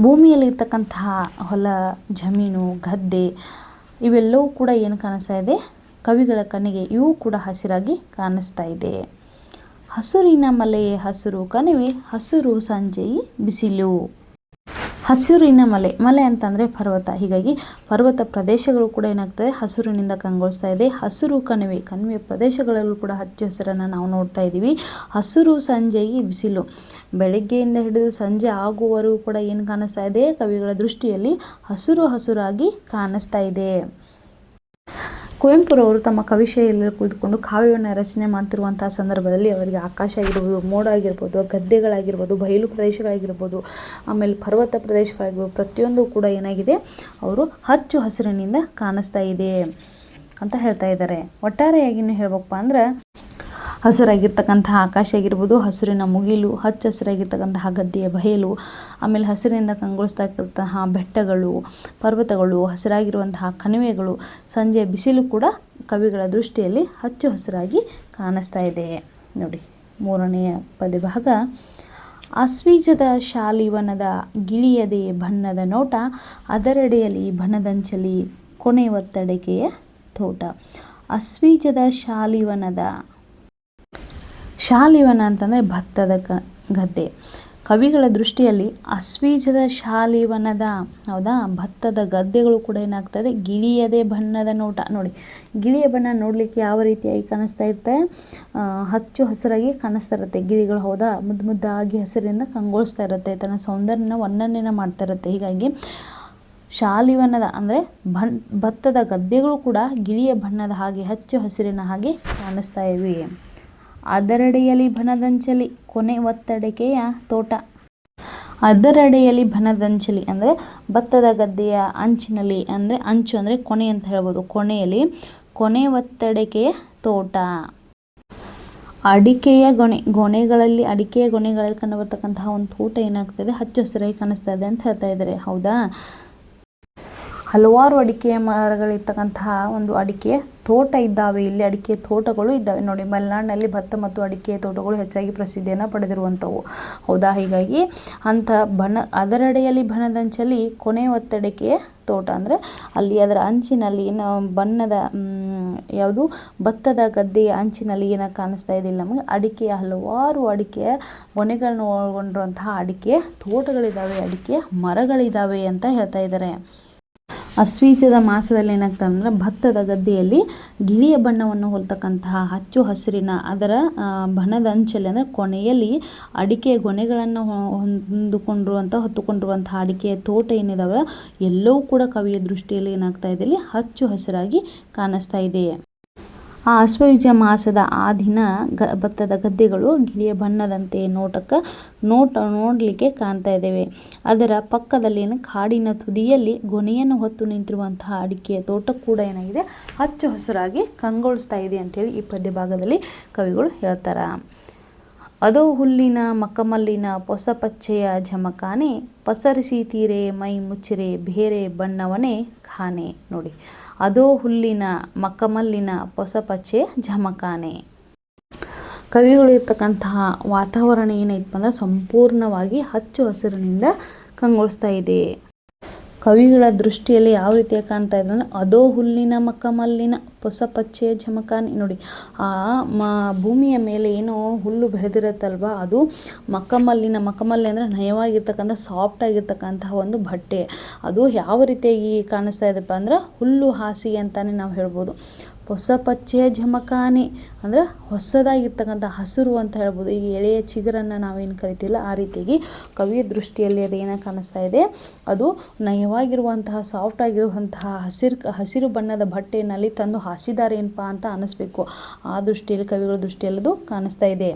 ಭೂಮಿಯಲ್ಲಿರ್ತಕ್ಕಂತಹ ಹೊಲ, ಜಮೀನು, ಗದ್ದೆ ಇವೆಲ್ಲವೂ ಕೂಡ ಏನು ಕಾಣಿಸ್ತಾ ಇದೆ, ಕವಿಗಳ ಕಣ್ಣಿಗೆ ಇವು ಕೂಡ ಹಸಿರಾಗಿ ಕಾಣಿಸ್ತಾ ಇದೆ. ಹಸುರಿನ ಮಲೆ ಹಸಿರು ಕಣಿವೆ, ಹಸಿರು ಸಂಜೆಯ ಬಿಸಿಲು. ಹಸಿರಿನ ಮಲೆ ಅಂತಂದರೆ ಪರ್ವತ. ಹೀಗಾಗಿ ಪರ್ವತ ಪ್ರದೇಶಗಳು ಕೂಡ ಏನಾಗ್ತದೆ, ಹಸಿರಿನಿಂದ ಕಂಗೊಳಿಸ್ತಾ ಇದೆ. ಹಸಿರು ಕಣಿವೆ ಪ್ರದೇಶಗಳಲ್ಲೂ ಕೂಡ ಹಚ್ಚ ಹಸಿರನ್ನು ನಾವು ನೋಡ್ತಾ ಇದ್ದೀವಿ. ಹಸಿರು ಸಂಜೆಯ ಬಿಸಿಲು. ಬೆಳಗ್ಗೆಯಿಂದ ಹಿಡಿದು ಸಂಜೆ ಆಗುವವರೆಗೂ ಕೂಡ ಏನು ಕಾಣಿಸ್ತಾ ಇದೆ, ಕವಿಗಳ ದೃಷ್ಟಿಯಲ್ಲಿ ಹಸಿರಾಗಿ ಕಾಣಿಸ್ತಾ ಇದೆ. ಕುವೆಂಪುರವರು ತಮ್ಮ ಕವಿಶೈಲಿಯಲ್ಲಿ ಕುಳಿತುಕೊಂಡು ಕಾವ್ಯವನ್ನು ರಚನೆ ಮಾಡ್ತಿರುವಂತಹ ಸಂದರ್ಭದಲ್ಲಿ ಅವರಿಗೆ ಆಕಾಶ ಆಗಿರ್ಬೋದು, ಮೋಡ ಆಗಿರ್ಬೋದು, ಗದ್ದೆಗಳಾಗಿರ್ಬೋದು, ಬಯಲು ಪ್ರದೇಶಗಳಾಗಿರ್ಬೋದು, ಆಮೇಲೆ ಪರ್ವತ ಪ್ರದೇಶಗಳಾಗಿರ್ಬೋದು, ಪ್ರತಿಯೊಂದು ಕೂಡ ಏನಾಗಿದೆ, ಅವರು ಹಚ್ಚು ಹಸಿರಿನಿಂದ ಕಾಣಿಸ್ತಾ ಇದೆ ಅಂತ ಹೇಳ್ತಾ ಇದ್ದಾರೆ. ಒಟ್ಟಾರೆಯಾಗಿ ಹೇಳಬೇಕಪ್ಪ ಅಂದ್ರೆ ಹಸಿರಾಗಿರ್ತಕ್ಕಂತಹ ಆಕಾಶ ಆಗಿರ್ಬೋದು, ಹಸಿರಿನ ಮುಗಿಲು, ಹಚ್ಚ ಹಸಿರಾಗಿರ್ತಕ್ಕಂತಹ ಗದ್ದೆಯ ಬಯಲು, ಆಮೇಲೆ ಹಸಿರಿನಿಂದ ಕಂಗೊಳಿಸ್ತಾ ಇರ್ತಕ್ಕಂತಹ ಬೆಟ್ಟಗಳು, ಪರ್ವತಗಳು, ಹಸಿರಾಗಿರುವಂತಹ ಕಣಿವೆಗಳು, ಸಂಜೆಯ ಬಿಸಿಲು ಕೂಡ ಕವಿಗಳ ದೃಷ್ಟಿಯಲ್ಲಿ ಹಚ್ಚು ಹಸಿರಾಗಿ ಕಾಣಿಸ್ತಾ ಇದೆ. ನೋಡಿ, 3ನೆಯ ಪದ್ಯಭಾಗ. ಆಶ್ವೀಜದ ಶಾಲಿವನದ ಗಿಳಿಯದೆ ಬಣ್ಣದ ನೋಟ, ಅದರೆಡೆಯಲ್ಲಿ ಬಣ್ಣದಂಚಲಿ ಕೊನೆವತ್ತಡಿಕೆಯ ತೋಟ. ಆಶ್ವೀಜದ ಶಾಲಿವನ ಅಂತಂದರೆ ಭತ್ತದ ಗದ್ದೆ. ಕವಿಗಳ ದೃಷ್ಟಿಯಲ್ಲಿ ಆಶ್ವೀಜದ ಶಾಲಿವನದ, ಹೌದಾ, ಭತ್ತದ ಗದ್ದೆಗಳು ಕೂಡ ಏನಾಗ್ತದೆ, ಗಿಳಿಯದೆ ಬಣ್ಣದ ನೋಟ. ನೋಡಿ, ಗಿಳಿಯ ಬಣ್ಣ ನೋಡಲಿಕ್ಕೆ ಯಾವ ರೀತಿಯಾಗಿ ಕಾಣಿಸ್ತಾ ಇರುತ್ತೆ, ಹಚ್ಚು ಹಸಿರಾಗಿ ಕಾಣಿಸ್ತಾ ಇರುತ್ತೆ ಗಿಳಿಗಳು, ಹೌದಾ, ಮುದ್ದಾಗಿ ಹಸಿರಿಂದ ಕಂಗೊಳಿಸ್ತಾ ಇರುತ್ತೆ, ತನ್ನ ಸೌಂದರ್ಯನ ವರ್ಣನೆಯನ್ನು ಮಾಡ್ತಾ ಇರುತ್ತೆ. ಹೀಗಾಗಿ ಶಾಲಿವನದ ಅಂದರೆ ಭತ್ತದ ಗದ್ದೆಗಳು ಕೂಡ ಗಿಳಿಯ ಬಣ್ಣದ ಹಾಗೆ, ಹಚ್ಚು ಹಸಿರಿನ ಹಾಗೆ ಕಾಣಿಸ್ತಾ ಇವೆ. ಅದರಡಿಯಲ್ಲಿ ಬನದಂಚಲಿ ಕೊನೆ ಒತ್ತಡಿಕೆಯ ತೋಟ. ಅದರಡಿಯಲ್ಲಿ ಬನದಂಚಲಿ ಅಂದರೆ ಭತ್ತದ ಗದ್ದೆಯ ಅಂಚಿನಲ್ಲಿ, ಅಂದರೆ ಅಂಚು ಅಂದರೆ ಕೊನೆ ಅಂತ ಹೇಳ್ಬೋದು, ಕೊನೆಯಲ್ಲಿ ಕೊನೆ ಒತ್ತಡಿಕೆಯ ತೋಟ. ಅಡಿಕೆಯ ಗೊನೆಗಳಲ್ಲಿ ಕಂಡು ಬರ್ತಕ್ಕಂತಹ ಒಂದು ತೋಟ ಏನಾಗ್ತದೆ, ಹಚ್ಚ ಹಸಿರಾಗಿ ಕಾಣಿಸ್ತಾ ಇದೆ ಅಂತ ಹೇಳ್ತಾ ಇದ್ದಾರೆ, ಹೌದಾ. ಹಲವಾರು ಅಡಿಕೆಯ ಮರಗಳಿರ್ತಕ್ಕಂತಹ ಒಂದು ಅಡಿಕೆ ತೋಟ ಇದ್ದಾವೆ. ಇಲ್ಲಿ ಅಡಿಕೆ ತೋಟಗಳು ಇದ್ದಾವೆ. ನೋಡಿ, ಮಲೆನಾಡಿನಲ್ಲಿ ಭತ್ತ ಮತ್ತು ಅಡಿಕೆ ತೋಟಗಳು ಹೆಚ್ಚಾಗಿ ಪ್ರಸಿದ್ಧಿಯನ್ನು ಪಡೆದಿರುವಂಥವು, ಹೌದಾ. ಹೀಗಾಗಿ ಅದರಡೆಯಲ್ಲಿ ಬಣ್ಣದಂಚಲಿ ಕೊನೆ ಒತ್ತಡಿಕೆಯ ತೋಟ ಅಂದರೆ ಅಲ್ಲಿ ಅದರ ಅಂಚಿನಲ್ಲಿ ಬಣ್ಣದ ಯಾವುದು ಭತ್ತದ ಗದ್ದೆಯ ಅಂಚಿನಲ್ಲಿ ಏನಾಗಿ ಕಾಣಿಸ್ತಾ ಇದೆ ನಮಗೆ, ಅಡಿಕೆಯ ಹಲವಾರು ಅಡಿಕೆಯ ಗೊನೆಗಳನ್ನು ಒಳಗೊಂಡಿರುವಂತಹ ಅಡಿಕೆ ತೋಟಗಳಿದ್ದಾವೆ, ಅಡಿಕೆ ಮರಗಳಿದ್ದಾವೆ ಅಂತ ಹೇಳ್ತಾ ಇದ್ದಾರೆ. ಆಶ್ವೀಜದ ಮಾಸದಲ್ಲಿ ಏನಾಗ್ತದೆ ಅಂದರೆ ಭತ್ತದ ಗದ್ದೆಯಲ್ಲಿ ಗಿಳಿಯ ಬಣ್ಣವನ್ನು ಹೋಲ್ತಕ್ಕಂತಹ ಹಚ್ಚು ಹಸಿರಿನ ಅದರ ಬಣ್ಣದ ಅಂಚಲ್ಲಿ ಅಂದರೆ ಕೊನೆಯಲ್ಲಿ ಅಡಿಕೆ ಗೊನೆಗಳನ್ನು ಹೊತ್ತುಕೊಂಡಿರುವಂತಹ ಅಡಿಕೆಯ ತೋಟ ಏನಿದಾವೆ ಎಲ್ಲವೂ ಕೂಡ ಕವಿಯ ದೃಷ್ಟಿಯಲ್ಲಿ ಏನಾಗ್ತಾ ಇದೆ, ಇಲ್ಲಿ ಹಚ್ಚು ಹಸಿರಾಗಿ ಕಾಣಿಸ್ತಾ ಇದೆ. ಆ ಆಶ್ವಯುಜ ಮಾಸದ ಆ ದಿನ ಭತ್ತದ ಗದ್ದೆಗಳು ಗಿಳಿಯ ಬಣ್ಣದಂತೆ ನೋಡಲಿಕ್ಕೆ ಕಾಣ್ತಾ ಇದ್ದೇವೆ. ಅದರ ಪಕ್ಕದಲ್ಲಿ ಕಾಡಿನ ತುದಿಯಲ್ಲಿ ಗೊನೆಯನ್ನು ಹೊತ್ತು ನಿಂತಿರುವಂತಹ ಅಡಿಕೆಯ ತೋಟ ಕೂಡ ಏನಾಗಿದೆ, ಹಚ್ಚು ಹಸಿರಾಗಿ ಕಂಗೊಳಿಸ್ತಾ ಇದೆ ಅಂತೇಳಿ ಈ ಪದ್ಯ ಭಾಗದಲ್ಲಿ ಕವಿಗಳು ಹೇಳ್ತಾರೆ. ಅದೋ ಹುಲ್ಲಿನ ಮಕಮಲ್ಲಿನ ಪೊಸ ಪಚ್ಚೆಯ ಝಮಖಾನೆ, ಪಸರಿಸಿ ತೀರೆ ಮೈ ಮುಚ್ಚಿರೆ ಬೇರೆ ಬಣ್ಣವನೇ ಖಾನೆ. ನೋಡಿ, ಅದೋ ಹುಲ್ಲಿನ ಮಕಮಲ್ಲಿನ ಪೊಸ ಪಚ್ಚೆಯ ಝಮಖಾನೆ. ಕವಿಗಳು ಇರ್ತಕ್ಕಂತಹ ವಾತಾವರಣ ಏನೈತಪ್ಪ ಅಂದ್ರೆ ಸಂಪೂರ್ಣವಾಗಿ ಹಚ್ಚು ಹಸಿರಿನಿಂದ ಕಂಗೊಳಿಸ್ತಾ ಇದೆ. ಕವಿಗಳ ದೃಷ್ಟಿಯಲ್ಲಿ ಯಾವ ರೀತಿಯಾಗಿ ಕಾಣ್ತಾ ಇದೆ ಅಂದರೆ ಅದೋ ಹುಲ್ಲಿನ ಮಕಮಲ್ಲಿನ ಹೊಸ ಪಚ್ಚೆಯ ಝಮಖಾನೆ. ನೋಡಿ, ಆ ಭೂಮಿಯ ಮೇಲೆ ಏನೋ ಹುಲ್ಲು ಬೆಳೆದಿರುತ್ತಲ್ವ, ಅದು ಮಕಮಲ್ಲಿ ಅಂದರೆ ನಯವಾಗಿರ್ತಕ್ಕಂಥ ಸಾಫ್ಟ್ ಆಗಿರ್ತಕ್ಕಂತಹ ಒಂದು ಬಟ್ಟೆ. ಅದು ಯಾವ ರೀತಿಯಾಗಿ ಕಾಣಿಸ್ತಾ ಇದೆಪ್ಪ ಅಂದ್ರೆ ಹುಲ್ಲು ಹಾಸಿ ಅಂತಾನೆ ನಾವು ಹೇಳ್ಬೋದು. ಹೊಸ ಪಚ್ಚೆಯ ಝಮಖಾನೆ ಅಂದರೆ ಹೊಸದಾಗಿರ್ತಕ್ಕಂಥ ಹಸಿರು ಅಂತ ಹೇಳ್ಬೋದು. ಈ ಎಳೆಯ ಚಿಗುರನ್ನು ನಾವೇನು ಕರಿತೀವಲ್ಲ ಆ ರೀತಿಯಾಗಿ ಕವಿಯ ದೃಷ್ಟಿಯಲ್ಲಿ ಅದು ಏನಾಗಿ ಕಾಣಿಸ್ತಾ ಇದೆ, ಅದು ನಯವಾಗಿರುವಂತಹ ಸಾಫ್ಟ್ ಆಗಿರುವಂತಹ ಹಸಿರು ಬಣ್ಣದ ಬಟ್ಟೆಯಲ್ಲಿ ತಂದು ಹಾಸಿದ್ದಾರೆ ಏನಪ್ಪಾ ಅಂತ ಅನ್ನಿಸ್ಬೇಕು. ಆ ದೃಷ್ಟಿಯಲ್ಲಿ ಕವಿಗಳ ದೃಷ್ಟಿಯಲ್ಲದು ಕಾಣಿಸ್ತಾ ಇದೆ.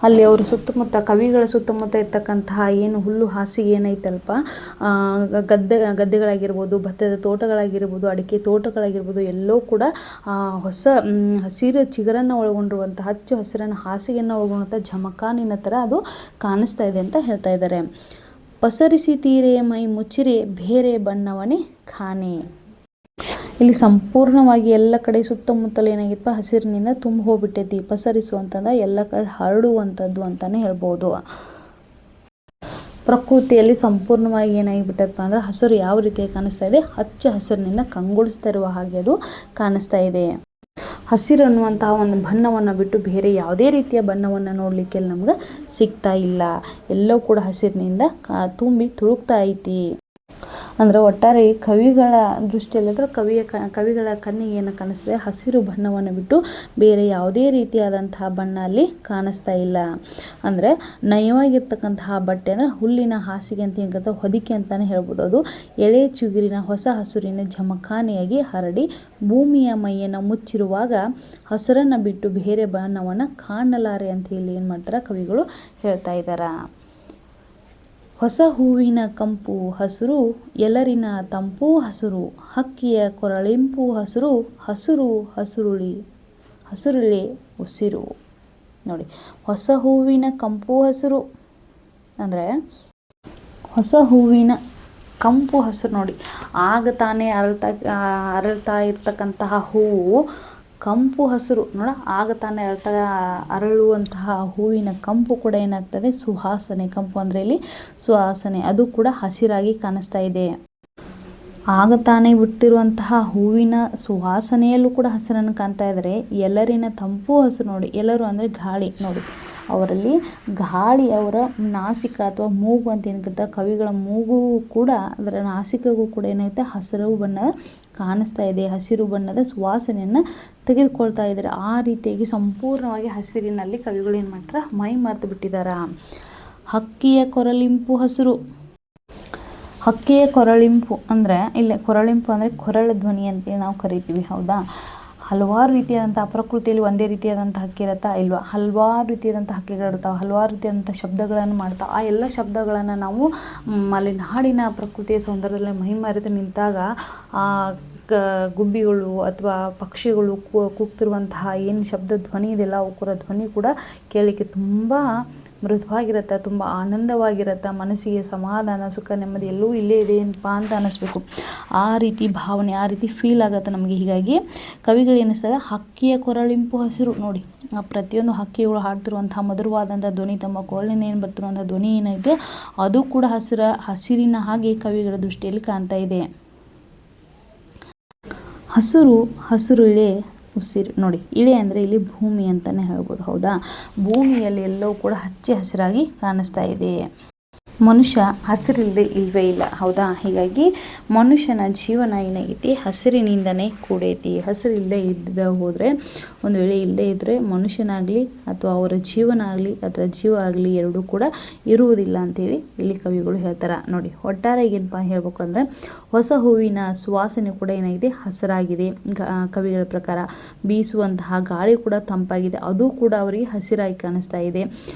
ಅಲ್ಲಿ ಅವರು ಸುತ್ತಮುತ್ತ ಕವಿಗಳ ಸುತ್ತಮುತ್ತ ಇರ್ತಕ್ಕಂತಹ ಏನು ಹುಲ್ಲು ಹಾಸಿಗೆ ಏನೈತಲ್ಪ, ಗದ್ದೆಗಳಾಗಿರ್ಬೋದು, ಭತ್ತದ ತೋಟಗಳಾಗಿರ್ಬೋದು, ಅಡಿಕೆ ತೋಟಗಳಾಗಿರ್ಬೋದು, ಎಲ್ಲವೂ ಕೂಡ ಹೊಸ ಹಸಿರು ಚಿಗುರನ್ನು ಒಳಗೊಂಡಿರುವಂಥ ಹಚ್ಚು ಹಸಿರನ್ನು ಹಾಸಿಗೆಯನ್ನು ಒಳಗೊಂಡಂಥ ಜಮಖಾನಿನ ಥರ ಅದು ಕಾಣಿಸ್ತಾ ಇದೆ ಅಂತ ಹೇಳ್ತಾ ಇದ್ದಾರೆ. ಪಸರಿಸಿ ತೀರೆ ಮೈ ಮುಚ್ಚಿರೆ ಬೇರೆ ಬಣ್ಣವನೇ ಖಾನೆ. ಇಲ್ಲಿ ಸಂಪೂರ್ಣವಾಗಿ ಎಲ್ಲ ಕಡೆ ಸುತ್ತಮುತ್ತಲು ಏನಾಗಿತ್ತು, ಹಸಿರಿನಿಂದ ತುಂಬ ಹೋಗ್ಬಿಟ್ಟೈತಿ. ಪಸರಿಸು ಅಂತಂದ್ರೆ ಎಲ್ಲ ಕಡೆ ಹರಡುವಂಥದ್ದು ಅಂತಾನೆ ಹೇಳ್ಬೋದು. ಪ್ರಕೃತಿಯಲ್ಲಿ ಸಂಪೂರ್ಣವಾಗಿ ಏನಾಗಿಬಿಟ್ಟಪ್ಪ ಅಂದ್ರೆ ಹಸಿರು ಯಾವ ರೀತಿಯಾಗಿ ಕಾಣಿಸ್ತಾ ಇದೆ, ಹಚ್ಚ ಹಸಿರಿನಿಂದ ಕಂಗೊಳಿಸ್ತಾ ಇರುವ ಹಾಗೆ ಅದು ಕಾಣಿಸ್ತಾ ಇದೆ. ಹಸಿರು ಅನ್ನುವಂತಹ ಒಂದು ಬಣ್ಣವನ್ನು ಬಿಟ್ಟು ಬೇರೆ ಯಾವುದೇ ರೀತಿಯ ಬಣ್ಣವನ್ನು ನೋಡಲಿಕ್ಕೆ ನಮ್ಗೆ ಸಿಗ್ತಾ ಇಲ್ಲ. ಎಲ್ಲವೂ ಕೂಡ ಹಸಿರಿನಿಂದ ತುಂಬಿ ತುಳುಕ್ತಾ ಐತಿ. ಅಂದ್ರೆ ಒಟ್ಟಾರೆ ಕವಿಗಳ ದೃಷ್ಟಿಯಲ್ಲಿದ್ರೆ ಕವಿಗಳ ಕಣ್ಣಿಗೆ ಏನು ಕಾಣಿಸ್ತದೆ, ಹಸಿರು ಬಣ್ಣವನ್ನು ಬಿಟ್ಟು ಬೇರೆ ಯಾವುದೇ ರೀತಿಯಾದಂತಹ ಬಣ್ಣ ಅಲ್ಲಿ ಕಾಣಿಸ್ತಾ ಇಲ್ಲ. ಅಂದರೆ ನಯವಾಗಿರ್ತಕ್ಕಂತಹ ಬಟ್ಟೆ ಅಂದರೆ ಹುಲ್ಲಿನ ಹಾಸಿಗೆ ಅಂತ ಹೇಳ್ತಾ ಹೊದಿಕೆ ಅಂತಲೇ ಹೇಳ್ಬೋದು. ಅದು ಎಳೆ ಚಿಗುರಿನ ಹೊಸ ಹಸುರಿನ ಜಮಖಾನೆಯಾಗಿ ಹರಡಿ ಭೂಮಿಯ ಮೈಯನ್ನು ಮುಚ್ಚಿರುವಾಗ ಹಸಿರನ್ನು ಬಿಟ್ಟು ಬೇರೆ ಬಣ್ಣವನ್ನು ಕಾಣಲಾರೆ ಅಂತ ಹೇಳಿ ಏನು ಮಾಡ್ತಾರೆ ಕವಿಗಳು ಹೇಳ್ತಾ ಇದ್ದಾರೆ. ಹೊಸ ಹೂವಿನ ಕಂಪು ಹಸುರು, ಎಲರಿನ ತಂಪು ಹಸುರು, ಹಕ್ಕಿಯ ಕೊರಳಿಂಪು ಹಸುರು, ಹಸುರುಳಿ ಉಸಿರು. ನೋಡಿ, ಹೊಸ ಹೂವಿನ ಕಂಪು ಹಸುರು ಅಂದರೆ ಹೊಸ ಹೂವಿನ ಕಂಪು ಹಸುರು. ನೋಡಿ, ಆಗ ತಾನೇ ಅರಳ್ತಾ ಇರ್ತಕ್ಕಂತಹ ಹೂವು ಕಂಪು ಹಸಿರು. ನೋಡ, ಆಗ ತಾನೇ ಅರಳುವಂತಹ ಹೂವಿನ ಕಂಪು ಕೂಡ ಏನಾಗ್ತದೆ, ಸುವಾಸನೆ. ಕಂಪು ಅಂದರೆ ಇಲ್ಲಿ ಸುವಾಸನೆ, ಅದು ಕೂಡ ಹಸಿರಾಗಿ ಕಾಣಿಸ್ತಾ ಇದೆ. ಆಗ ತಾನೇ ಬಿಟ್ಟಿರುವಂತಹ ಹೂವಿನ ಸುವಾಸನೆಯಲ್ಲೂ ಕೂಡ ಹಸಿರನ್ನು ಕಾಣ್ತಾ ಇದ್ದಾರೆ. ಎಲ್ಲರಿನ ತಂಪು ಹಸಿರು. ನೋಡಿ, ಎಲ್ಲರೂ ಅಂದರೆ ಗಾಳಿ. ನೋಡಿ, ಅವರಲ್ಲಿ ಗಾಳಿ ಅವರ ನಾಸಿಕ ಅಥವಾ ಮೂಗು ಅಂತ ಏನಿರುತ್ತೆ, ಕವಿಗಳ ಮೂಗು ಕೂಡ ಅದರ ನಾಸಿಕಗೂ ಕೂಡ ಏನಾಗುತ್ತೆ, ಹಸಿರು ಬಣ್ಣ ಕಾಣಿಸ್ತಾ ಇದೆ. ಹಸಿರು ಬಣ್ಣದ ಸುವಾಸನೆಯನ್ನು ತೆಗೆದುಕೊಳ್ತಾ ಇದ್ದಾರೆ. ಆ ರೀತಿಯಾಗಿ ಸಂಪೂರ್ಣವಾಗಿ ಹಸಿರಿನಲ್ಲಿ ಕವಿಗಳು ಏನು ಮಾಡ್ತಾರೆ, ಮೈ ಮರೆತು ಬಿಟ್ಟಿದ್ದಾರೆ. ಹಕ್ಕಿಯ ಕೊರಳಿಂಪು ಹಸಿರು. ಹಕ್ಕಿಯ ಕೊರಳಿಂಪು ಅಂದರೆ ಇಲ್ಲಿ ಕೊರಳಿಂಪು ಅಂದರೆ ಕೊರಳ ಧ್ವನಿ ಅಂತೇಳಿ ನಾವು ಕರಿತೀವಿ, ಹೌದಾ. ಹಲವಾರು ರೀತಿಯಾದಂಥ ಪ್ರಕೃತಿಯಲ್ಲಿ ಒಂದೇ ರೀತಿಯಾದಂಥ ಹಕ್ಕಿ ಇರುತ್ತಾ ಇಲ್ವಾ, ಹಲವಾರು ರೀತಿಯಾದಂಥ ಹಕ್ಕಿಗಳಿರ್ತಾವೆ, ಹಲವಾರು ರೀತಿಯಾದಂಥ ಶಬ್ದಗಳನ್ನು ಮಾಡ್ತಾವೆ. ಆ ಎಲ್ಲ ಶಬ್ದಗಳನ್ನು ನಾವು ಮಲೆನಾಡಿನ ಪ್ರಕೃತಿಯ ಸೌಂದರ್ಯದಲ್ಲಿ ಮೈಮರೆತು ನಿಂತಾಗ ಆ ಗುಬ್ಬಿಗಳು ಅಥವಾ ಪಕ್ಷಿಗಳು ಕೂಗ್ತಿರುವಂತಹ ಏನು ಶಬ್ದ ಧ್ವನಿ ಇದೆಯಲ್ಲ, ಅವರ ಧ್ವನಿ ಕೂಡ ಕೇಳಲಿಕ್ಕೆ ತುಂಬ ಮೃದುವಾಗಿರುತ್ತೆ, ತುಂಬ ಆನಂದವಾಗಿರುತ್ತೆ. ಮನಸ್ಸಿಗೆ ಸಮಾಧಾನ, ಸುಖ, ನೆಮ್ಮದಿ ಎಲ್ಲವೂ ಇಲ್ಲೇ ಇದೆ ಏನಪ್ಪ ಅಂತ ಅನ್ನಿಸ್ಬೇಕು. ಆ ರೀತಿ ಭಾವನೆ, ಆ ರೀತಿ ಫೀಲ್ ಆಗುತ್ತೆ ನಮಗೆ. ಹೀಗಾಗಿ ಕವಿಗಳು ಏನಿಸ್ತದೆ, ಹಕ್ಕಿಯ ಕೊರಳಿಂಪು ಹಸಿರು. ನೋಡಿ, ಆ ಪ್ರತಿಯೊಂದು ಹಕ್ಕಿಗಳು ಹಾಡ್ತಿರುವಂತಹ ಮಧುರವಾದಂಥ ಧ್ವನಿ, ತಮ್ಮ ಕೊರಳಿನ ಏನು ಬರ್ತಿರುವಂಥ ಧ್ವನಿ ಏನೈತೆ ಅದು ಕೂಡ ಹಸಿರಿನ ಹಾಗೆ ಕವಿಗಳ ದೃಷ್ಟಿಯಲ್ಲಿ ಕಾಣ್ತಾ ಇದೆ. ಹಸುರು ಇಳೆ ಉಸಿರು. ನೋಡಿ, ಇಳೆ ಅಂದರೆ ಇಲ್ಲಿ ಭೂಮಿ ಅಂತಲೇ ಹೇಳ್ಬೋದು, ಹೌದಾ. ಭೂಮಿಯಲ್ಲಿ ಎಲ್ಲವೂ ಕೂಡ ಹಚ್ಚ ಹಸಿರಾಗಿ ಕಾಣಿಸ್ತಾ ಇದೆ. ಮನುಷ್ಯ ಹಸಿರಿಲ್ಲದೆ ಇಲ್ವೇ ಇಲ್ಲ, ಹೌದಾ. ಹೀಗಾಗಿ ಮನುಷ್ಯನ ಜೀವನ ಏನಾಗೈತಿ, ಹಸಿರಿನಿಂದನೇ ಕೂಡೈತಿ. ಹಸಿರಿಲ್ಲದೆ ಇದ್ದ ಹೋದರೆ, ಒಂದು ವೇಳೆ ಇಲ್ಲದೆ ಇದ್ದರೆ ಮನುಷ್ಯನಾಗಲಿ ಅಥವಾ ಅವರ ಜೀವನ ಆಗಲಿ ಅಥವಾ ಜೀವ ಆಗಲಿ ಎರಡೂ ಕೂಡ ಇರುವುದಿಲ್ಲ ಅಂತೇಳಿ ಇಲ್ಲಿ ಕವಿಗಳು ಹೇಳ್ತಾರೆ. ನೋಡಿ, ಒಟ್ಟಾರೆ ಏನಪ್ಪ ಹೇಳ್ಬೇಕು ಅಂದರೆ, ಹೊಸ ಹೂವಿನ ಸುವಾಸನೆ ಕೂಡ ಏನಾಗಿದೆ, ಹಸಿರಾಗಿದೆ. ಕವಿಗಳ ಪ್ರಕಾರ ಬೀಸುವಂತಹ ಗಾಳಿ ಕೂಡ ತಂಪಾಗಿದೆ, ಅದು ಕೂಡ ಅವರಿಗೆ ಹಸಿರಾಗಿ ಕಾಣಿಸ್ತಾ ಇದೆ.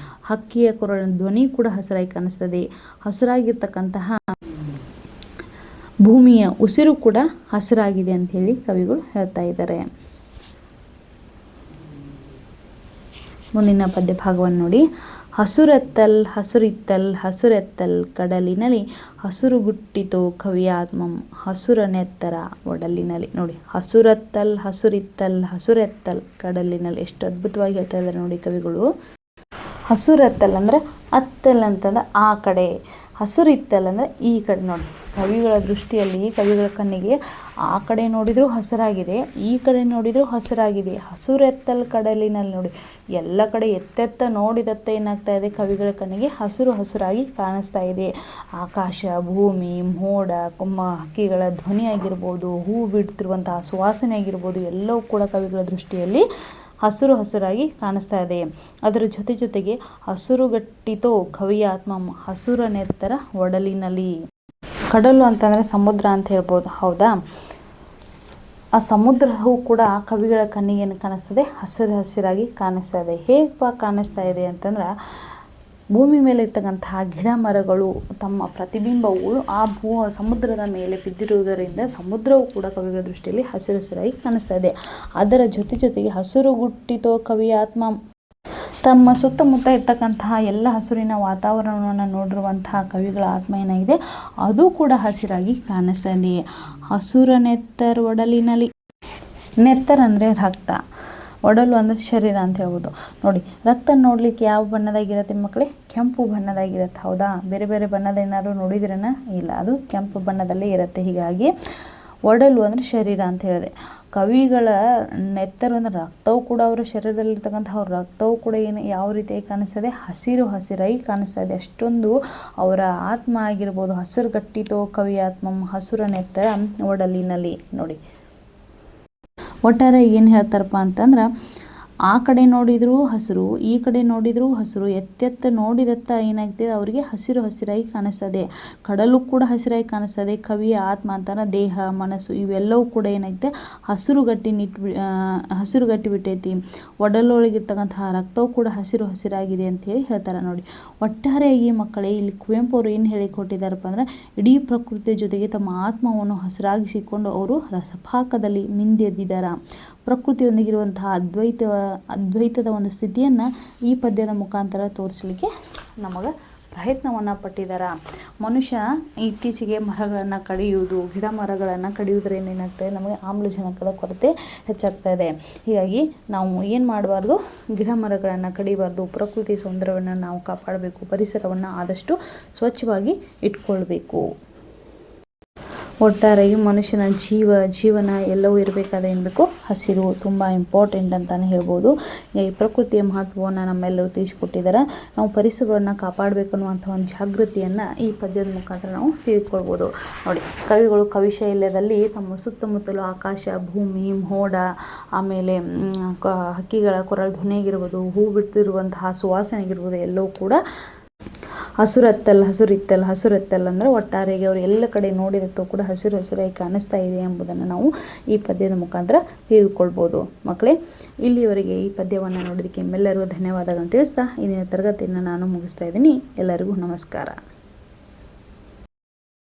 ಹಕ್ಕಿಯ ಕೊರಳಿನ ಧ್ವನಿ ಕೂಡ ಹಸಿರಾಗಿ ಕಾಣಿಸ್ತದೆ. ಹಸಿರಾಗಿರ್ತಕ್ಕಂತಹ ಭೂಮಿಯ ಉಸಿರು ಕೂಡ ಹಸಿರಾಗಿದೆ ಅಂತ ಹೇಳಿ ಕವಿಗಳು ಹೇಳ್ತಾ ಇದ್ದಾರೆ. ಮುಂದಿನ ಪದ್ಯ ಭಾಗವನ್ನು ನೋಡಿ. ಹಸುರೆತ್ತಲ್ ಕಡಲಿನಲ್ಲಿ ಹಸುರುಗುಟ್ಟಿತು ಕವಿಯಾತ್ಮಂ ಹಸುರನೆತ್ತರ ಒಡಲಿನಲ್ಲಿ. ನೋಡಿ, ಹಸುರೆತ್ತಲ್ ಕಡಲಿನಲ್ಲಿ ಎಷ್ಟು ಅದ್ಭುತವಾಗಿ ಹೇಳ್ತಾ ಇದ್ದಾರೆ ನೋಡಿ ಕವಿಗಳು. ಹಸುರೆತ್ತಲ್ ಅಂದರೆ ಅತ್ತಲ್ ಅಂತಂದ್ರೆ ಆ ಕಡೆ, ಹಸುರಿತ್ತಲ್ ಅಂದರೆ ಈ ಕಡೆ. ನೋಡಿ, ಕವಿಗಳ ದೃಷ್ಟಿಯಲ್ಲಿ, ಕವಿಗಳ ಕಣ್ಣಿಗೆ ಆ ಕಡೆ ನೋಡಿದರೂ ಹಸಿರಾಗಿದೆ, ಈ ಕಡೆ ನೋಡಿದರೂ ಹಸಿರಾಗಿದೆ. ಹಸುರೆತ್ತಲ್ ಕಡಲಿನಲ್ಲಿ. ನೋಡಿ, ಎಲ್ಲ ಕಡೆ ಎತ್ತೆತ್ತ ನೋಡಿದತ್ತ ಏನಾಗ್ತಾ ಇದೆ, ಕವಿಗಳ ಕಣ್ಣಿಗೆ ಹಸುರಾಗಿ ಕಾಣಿಸ್ತಾ ಇದೆ. ಆಕಾಶ, ಭೂಮಿ, ಮೋಡ, ಹಕ್ಕಿಗಳ ಧ್ವನಿ ಆಗಿರ್ಬೋದು, ಹೂ ಬಿಡ್ತಿರುವಂತಹ ಸುವಾಸನೆ ಆಗಿರ್ಬೋದು, ಎಲ್ಲವೂ ಕೂಡ ಕವಿಗಳ ದೃಷ್ಟಿಯಲ್ಲಿ ಹಸುರಾಗಿ ಕಾಣಿಸ್ತಾ ಇದೆ. ಅದರ ಜೊತೆಗೆ ಹಸುರುಗಟ್ಟಿತೋ ಕವಿಯಾತ್ಮ ಹಸುರನೆತ್ತರ ಒಡಲಿನಲ್ಲಿ. ಕಡಲು ಅಂತಂದರೆ ಸಮುದ್ರ ಅಂತ ಹೇಳ್ಬೋದು, ಹೌದಾ. ಆ ಸಮುದ್ರವು ಕೂಡ ಕವಿಗಳ ಕಣ್ಣಿಗೆ ಏನು ಕಾಣಿಸ್ತದೆ, ಹಸಿರು ಹಸಿರಾಗಿ ಕಾಣಿಸ್ತಾ ಇದೆ. ಹೇಗಪ್ಪ ಕಾಣಿಸ್ತಾ ಇದೆ ಅಂತಂದ್ರೆ, ಭೂಮಿ ಮೇಲೆ ಇರ್ತಕ್ಕಂತಹ ಗಿಡ ಮರಗಳು ತಮ್ಮ ಪ್ರತಿಬಿಂಬವು ಆ ಸಮುದ್ರದ ಮೇಲೆ ಬಿದ್ದಿರುವುದರಿಂದ ಸಮುದ್ರವು ಕೂಡ ಕವಿಗಳ ದೃಷ್ಟಿಯಲ್ಲಿ ಹಸಿರು ಹಸಿರಾಗಿ ಕಾಣಿಸ್ತಾ ಇದೆ. ಅದರ ಜೊತೆಗೆ ಹಸಿರುಗುಟ್ಟಿತೋ ಕವಿಯ ಆತ್ಮ, ತಮ್ಮ ಸುತ್ತಮುತ್ತ ಇರ್ತಕ್ಕಂತಹ ಎಲ್ಲ ಹಸುರಿನ ವಾತಾವರಣವನ್ನು ನೋಡಿರುವಂತಹ ಕವಿಗಳ ಆತ್ಮ ಏನಾಗಿದೆ, ಅದು ಕೂಡ ಹಸಿರಾಗಿ ಕಾಣಿಸ್ತಾ ಇದೆ. ಹಸುರ ನೆತ್ತರ್ ಒಡಲಿನಲ್ಲಿ, ನೆತ್ತರ್ ಅಂದರೆ ರಕ್ತ, ಒಡಲು ಅಂದರೆ ಶರೀರ ಅಂತ ಹೇಳ್ಬೋದು. ನೋಡಿ, ರಕ್ತ ನೋಡಲಿಕ್ಕೆ ಯಾವ ಬಣ್ಣದಾಗಿರುತ್ತೆ ಮಕ್ಕಳೇ? ಕೆಂಪು ಬಣ್ಣದಾಗಿರುತ್ತೆ. ಹೌದಾ? ಬೇರೆ ಬೇರೆ ಬಣ್ಣದ ಏನಾದ್ರು ನೋಡಿದ್ರೇನ? ಇಲ್ಲ, ಅದು ಕೆಂಪು ಬಣ್ಣದಲ್ಲೇ ಇರುತ್ತೆ. ಹೀಗಾಗಿ ಒಡಲು ಅಂದರೆ ಶರೀರ ಅಂತ ಹೇಳಿದೆ. ಕವಿಗಳ ನೆತ್ತರು ಅಂದರೆ ರಕ್ತವು ಕೂಡ ಅವರ ಶರೀರದಲ್ಲಿರ್ತಕ್ಕಂತಹ ರಕ್ತವು ಕೂಡ ಯಾವ ರೀತಿಯಾಗಿ ಕಾಣಿಸ್ತದೆ? ಹಸಿರು ಹಸಿರಾಗಿ ಕಾಣಿಸ್ತಾ ಇದೆ. ಅಷ್ಟೊಂದು ಅವರ ಆತ್ಮ ಆಗಿರ್ಬೋದು. ಹಸಿರು ಗಟ್ಟಿತೋ ಕವಿ ಆತ್ಮ ಹಸುರ ನೆತ್ತರ ಒಡಲಿನಲ್ಲಿ. ನೋಡಿ, ಒಟ್ಟಾರೆ ಏನು ಹೇಳ್ತಾರಪ್ಪ ಅಂತಂದ್ರೆ, ಆ ಕಡೆ ನೋಡಿದರೂ ಹಸಿರು, ಈ ಕಡೆ ನೋಡಿದರೂ ಹಸಿರು, ಎತ್ತೆತ್ತ ನೋಡಿದತ್ತ ಏನಾಗ್ತದೆ ಅವರಿಗೆ ಹಸಿರು ಹಸಿರಾಗಿ ಕಾಣಿಸ್ತದೆ. ಕಡಲು ಕೂಡ ಹಸಿರಾಗಿ ಕಾಣಿಸ್ತದೆ. ಕವಿಯ ಆತ್ಮ ಅಂತಾನೆ ದೇಹ ಮನಸ್ಸು ಇವೆಲ್ಲವೂ ಕೂಡ ಏನಾಗುತ್ತೆ, ಹಸಿರುಗಟ್ಟಿ ಬಿಟ್ಟೈತಿ. ಒಡಲೊಳಗಿರ್ತಕ್ಕಂತಹ ರಕ್ತವು ಕೂಡ ಹಸಿರು ಹಸಿರಾಗಿದೆ ಅಂತೇಳಿ ಹೇಳ್ತಾರೆ. ನೋಡಿ, ಒಟ್ಟಾರೆಯಾಗಿ ಮಕ್ಕಳೇ ಇಲ್ಲಿ ಕುವೆಂಪು ಅವರು ಏನು ಹೇಳಿಕೊಟ್ಟಿದ್ದಾರಪ್ಪ ಅಂದರೆ, ಇಡೀ ಪ್ರಕೃತಿಯ ಜೊತೆಗೆ ತಮ್ಮ ಆತ್ಮವನ್ನು ಹಸಿರಾಗಿಸಿಕೊಂಡು ಅವರು ರಸಪಾಕದಲ್ಲಿ ಮಿಂದೆದ್ದಿದ್ದಾರೆ. ಪ್ರಕೃತಿಯೊಂದಿಗಿರುವಂತಹ ಅದ್ವೈತದ ಒಂದು ಸ್ಥಿತಿಯನ್ನು ಈ ಪದ್ಯದ ಮುಖಾಂತರ ತೋರಿಸಲಿಕ್ಕೆ ನಮಗೆ ಪ್ರಯತ್ನವನ್ನು ಪಟ್ಟಿದ್ದಾರೆ. ಮನುಷ್ಯ ಇತ್ತೀಚೆಗೆ ಮರಗಳನ್ನು ಕಡಿಯುವುದು, ಗಿಡ ಮರಗಳನ್ನು ಕಡಿಯುವುದರಿಂದ ಏನಾಗ್ತದೆ, ನಮಗೆ ಆಮ್ಲಜನಕದ ಕೊರತೆ ಹೆಚ್ಚಾಗ್ತಾ ಇದೆ. ಹೀಗಾಗಿ ನಾವು ಏನು ಮಾಡಬಾರ್ದು, ಗಿಡ ಮರಗಳನ್ನು ಕಡಿಬಾರ್ದು. ಪ್ರಕೃತಿ ಸೌಂದರ್ಯವನ್ನು ನಾವು ಕಾಪಾಡಬೇಕು. ಪರಿಸರವನ್ನು ಆದಷ್ಟು ಸ್ವಚ್ಛವಾಗಿ ಇಟ್ಕೊಳ್ಬೇಕು. ಒಟ್ಟಾರೆಯಾಗಿ ಮನುಷ್ಯನ ಜೀವನ ಎಲ್ಲವೂ ಇರಬೇಕಾದ್ರೆ ಏನು ಬೇಕು? ಹಸಿರು ತುಂಬ ಇಂಪಾರ್ಟೆಂಟ್ ಅಂತಲೇ ಹೇಳ್ಬೋದು. ಈ ಪ್ರಕೃತಿಯ ಮಹತ್ವವನ್ನು ನಮ್ಮೆಲ್ಲರೂ ತಿಳಿಸಿಕೊಟ್ಟಿದ್ದಾರೆ. ನಾವು ಪರಿಸರವನ್ನು ಕಾಪಾಡಬೇಕು ಅನ್ನುವಂಥ ಒಂದು ಜಾಗೃತಿಯನ್ನು ಈ ಪದ್ಯದ ಮುಖಾಂತರ ನಾವು ತಿಳಿದುಕೊಳ್ಬೋದು. ನೋಡಿ, ಕವಿಗಳು ಕವಿಶೈಲ್ಯದಲ್ಲಿ ತಮ್ಮ ಸುತ್ತಮುತ್ತಲು ಆಕಾಶ, ಭೂಮಿ, ಮೋಡ, ಆಮೇಲೆ ಹಕ್ಕಿಗಳ ಕೊರಳು ಧ್ವನಿಯಾಗಿರ್ಬೋದು, ಹೂ ಬಿಟ್ಟಿರುವಂತಹ ಸುವಾಸನೆಗಿರ್ಬೋದು, ಎಲ್ಲವೂ ಕೂಡ ಹಸುರತ್ತಲ್ ಅಂದರೆ ಒಟ್ಟಾರೆಯಾಗಿ ಅವರು ಎಲ್ಲ ಕಡೆ ನೋಡಿದತ್ತೂ ಕೂಡ ಹಸಿರು ಹಸಿರಾಗಿ ಕಾಣಿಸ್ತಾ ಇದೆ ಎಂಬುದನ್ನು ನಾವು ಈ ಪದ್ಯದ ಮುಖಾಂತರ ತಿಳಿದುಕೊಳ್ಬೋದು. ಮಕ್ಕಳೇ, ಇಲ್ಲಿಯವರೆಗೆ ಈ ಪದ್ಯವನ್ನು ನೋಡೋದಕ್ಕೆ ನಿಮ್ಮೆಲ್ಲರಿಗೂ ಧನ್ಯವಾದಗಳನ್ನು ತಿಳಿಸ್ತಾ ಇಂದಿನ ತರಗತಿಯನ್ನು ನಾನು ಮುಗಿಸ್ತಾ ಇದ್ದೀನಿ. ಎಲ್ಲರಿಗೂ ನಮಸ್ಕಾರ.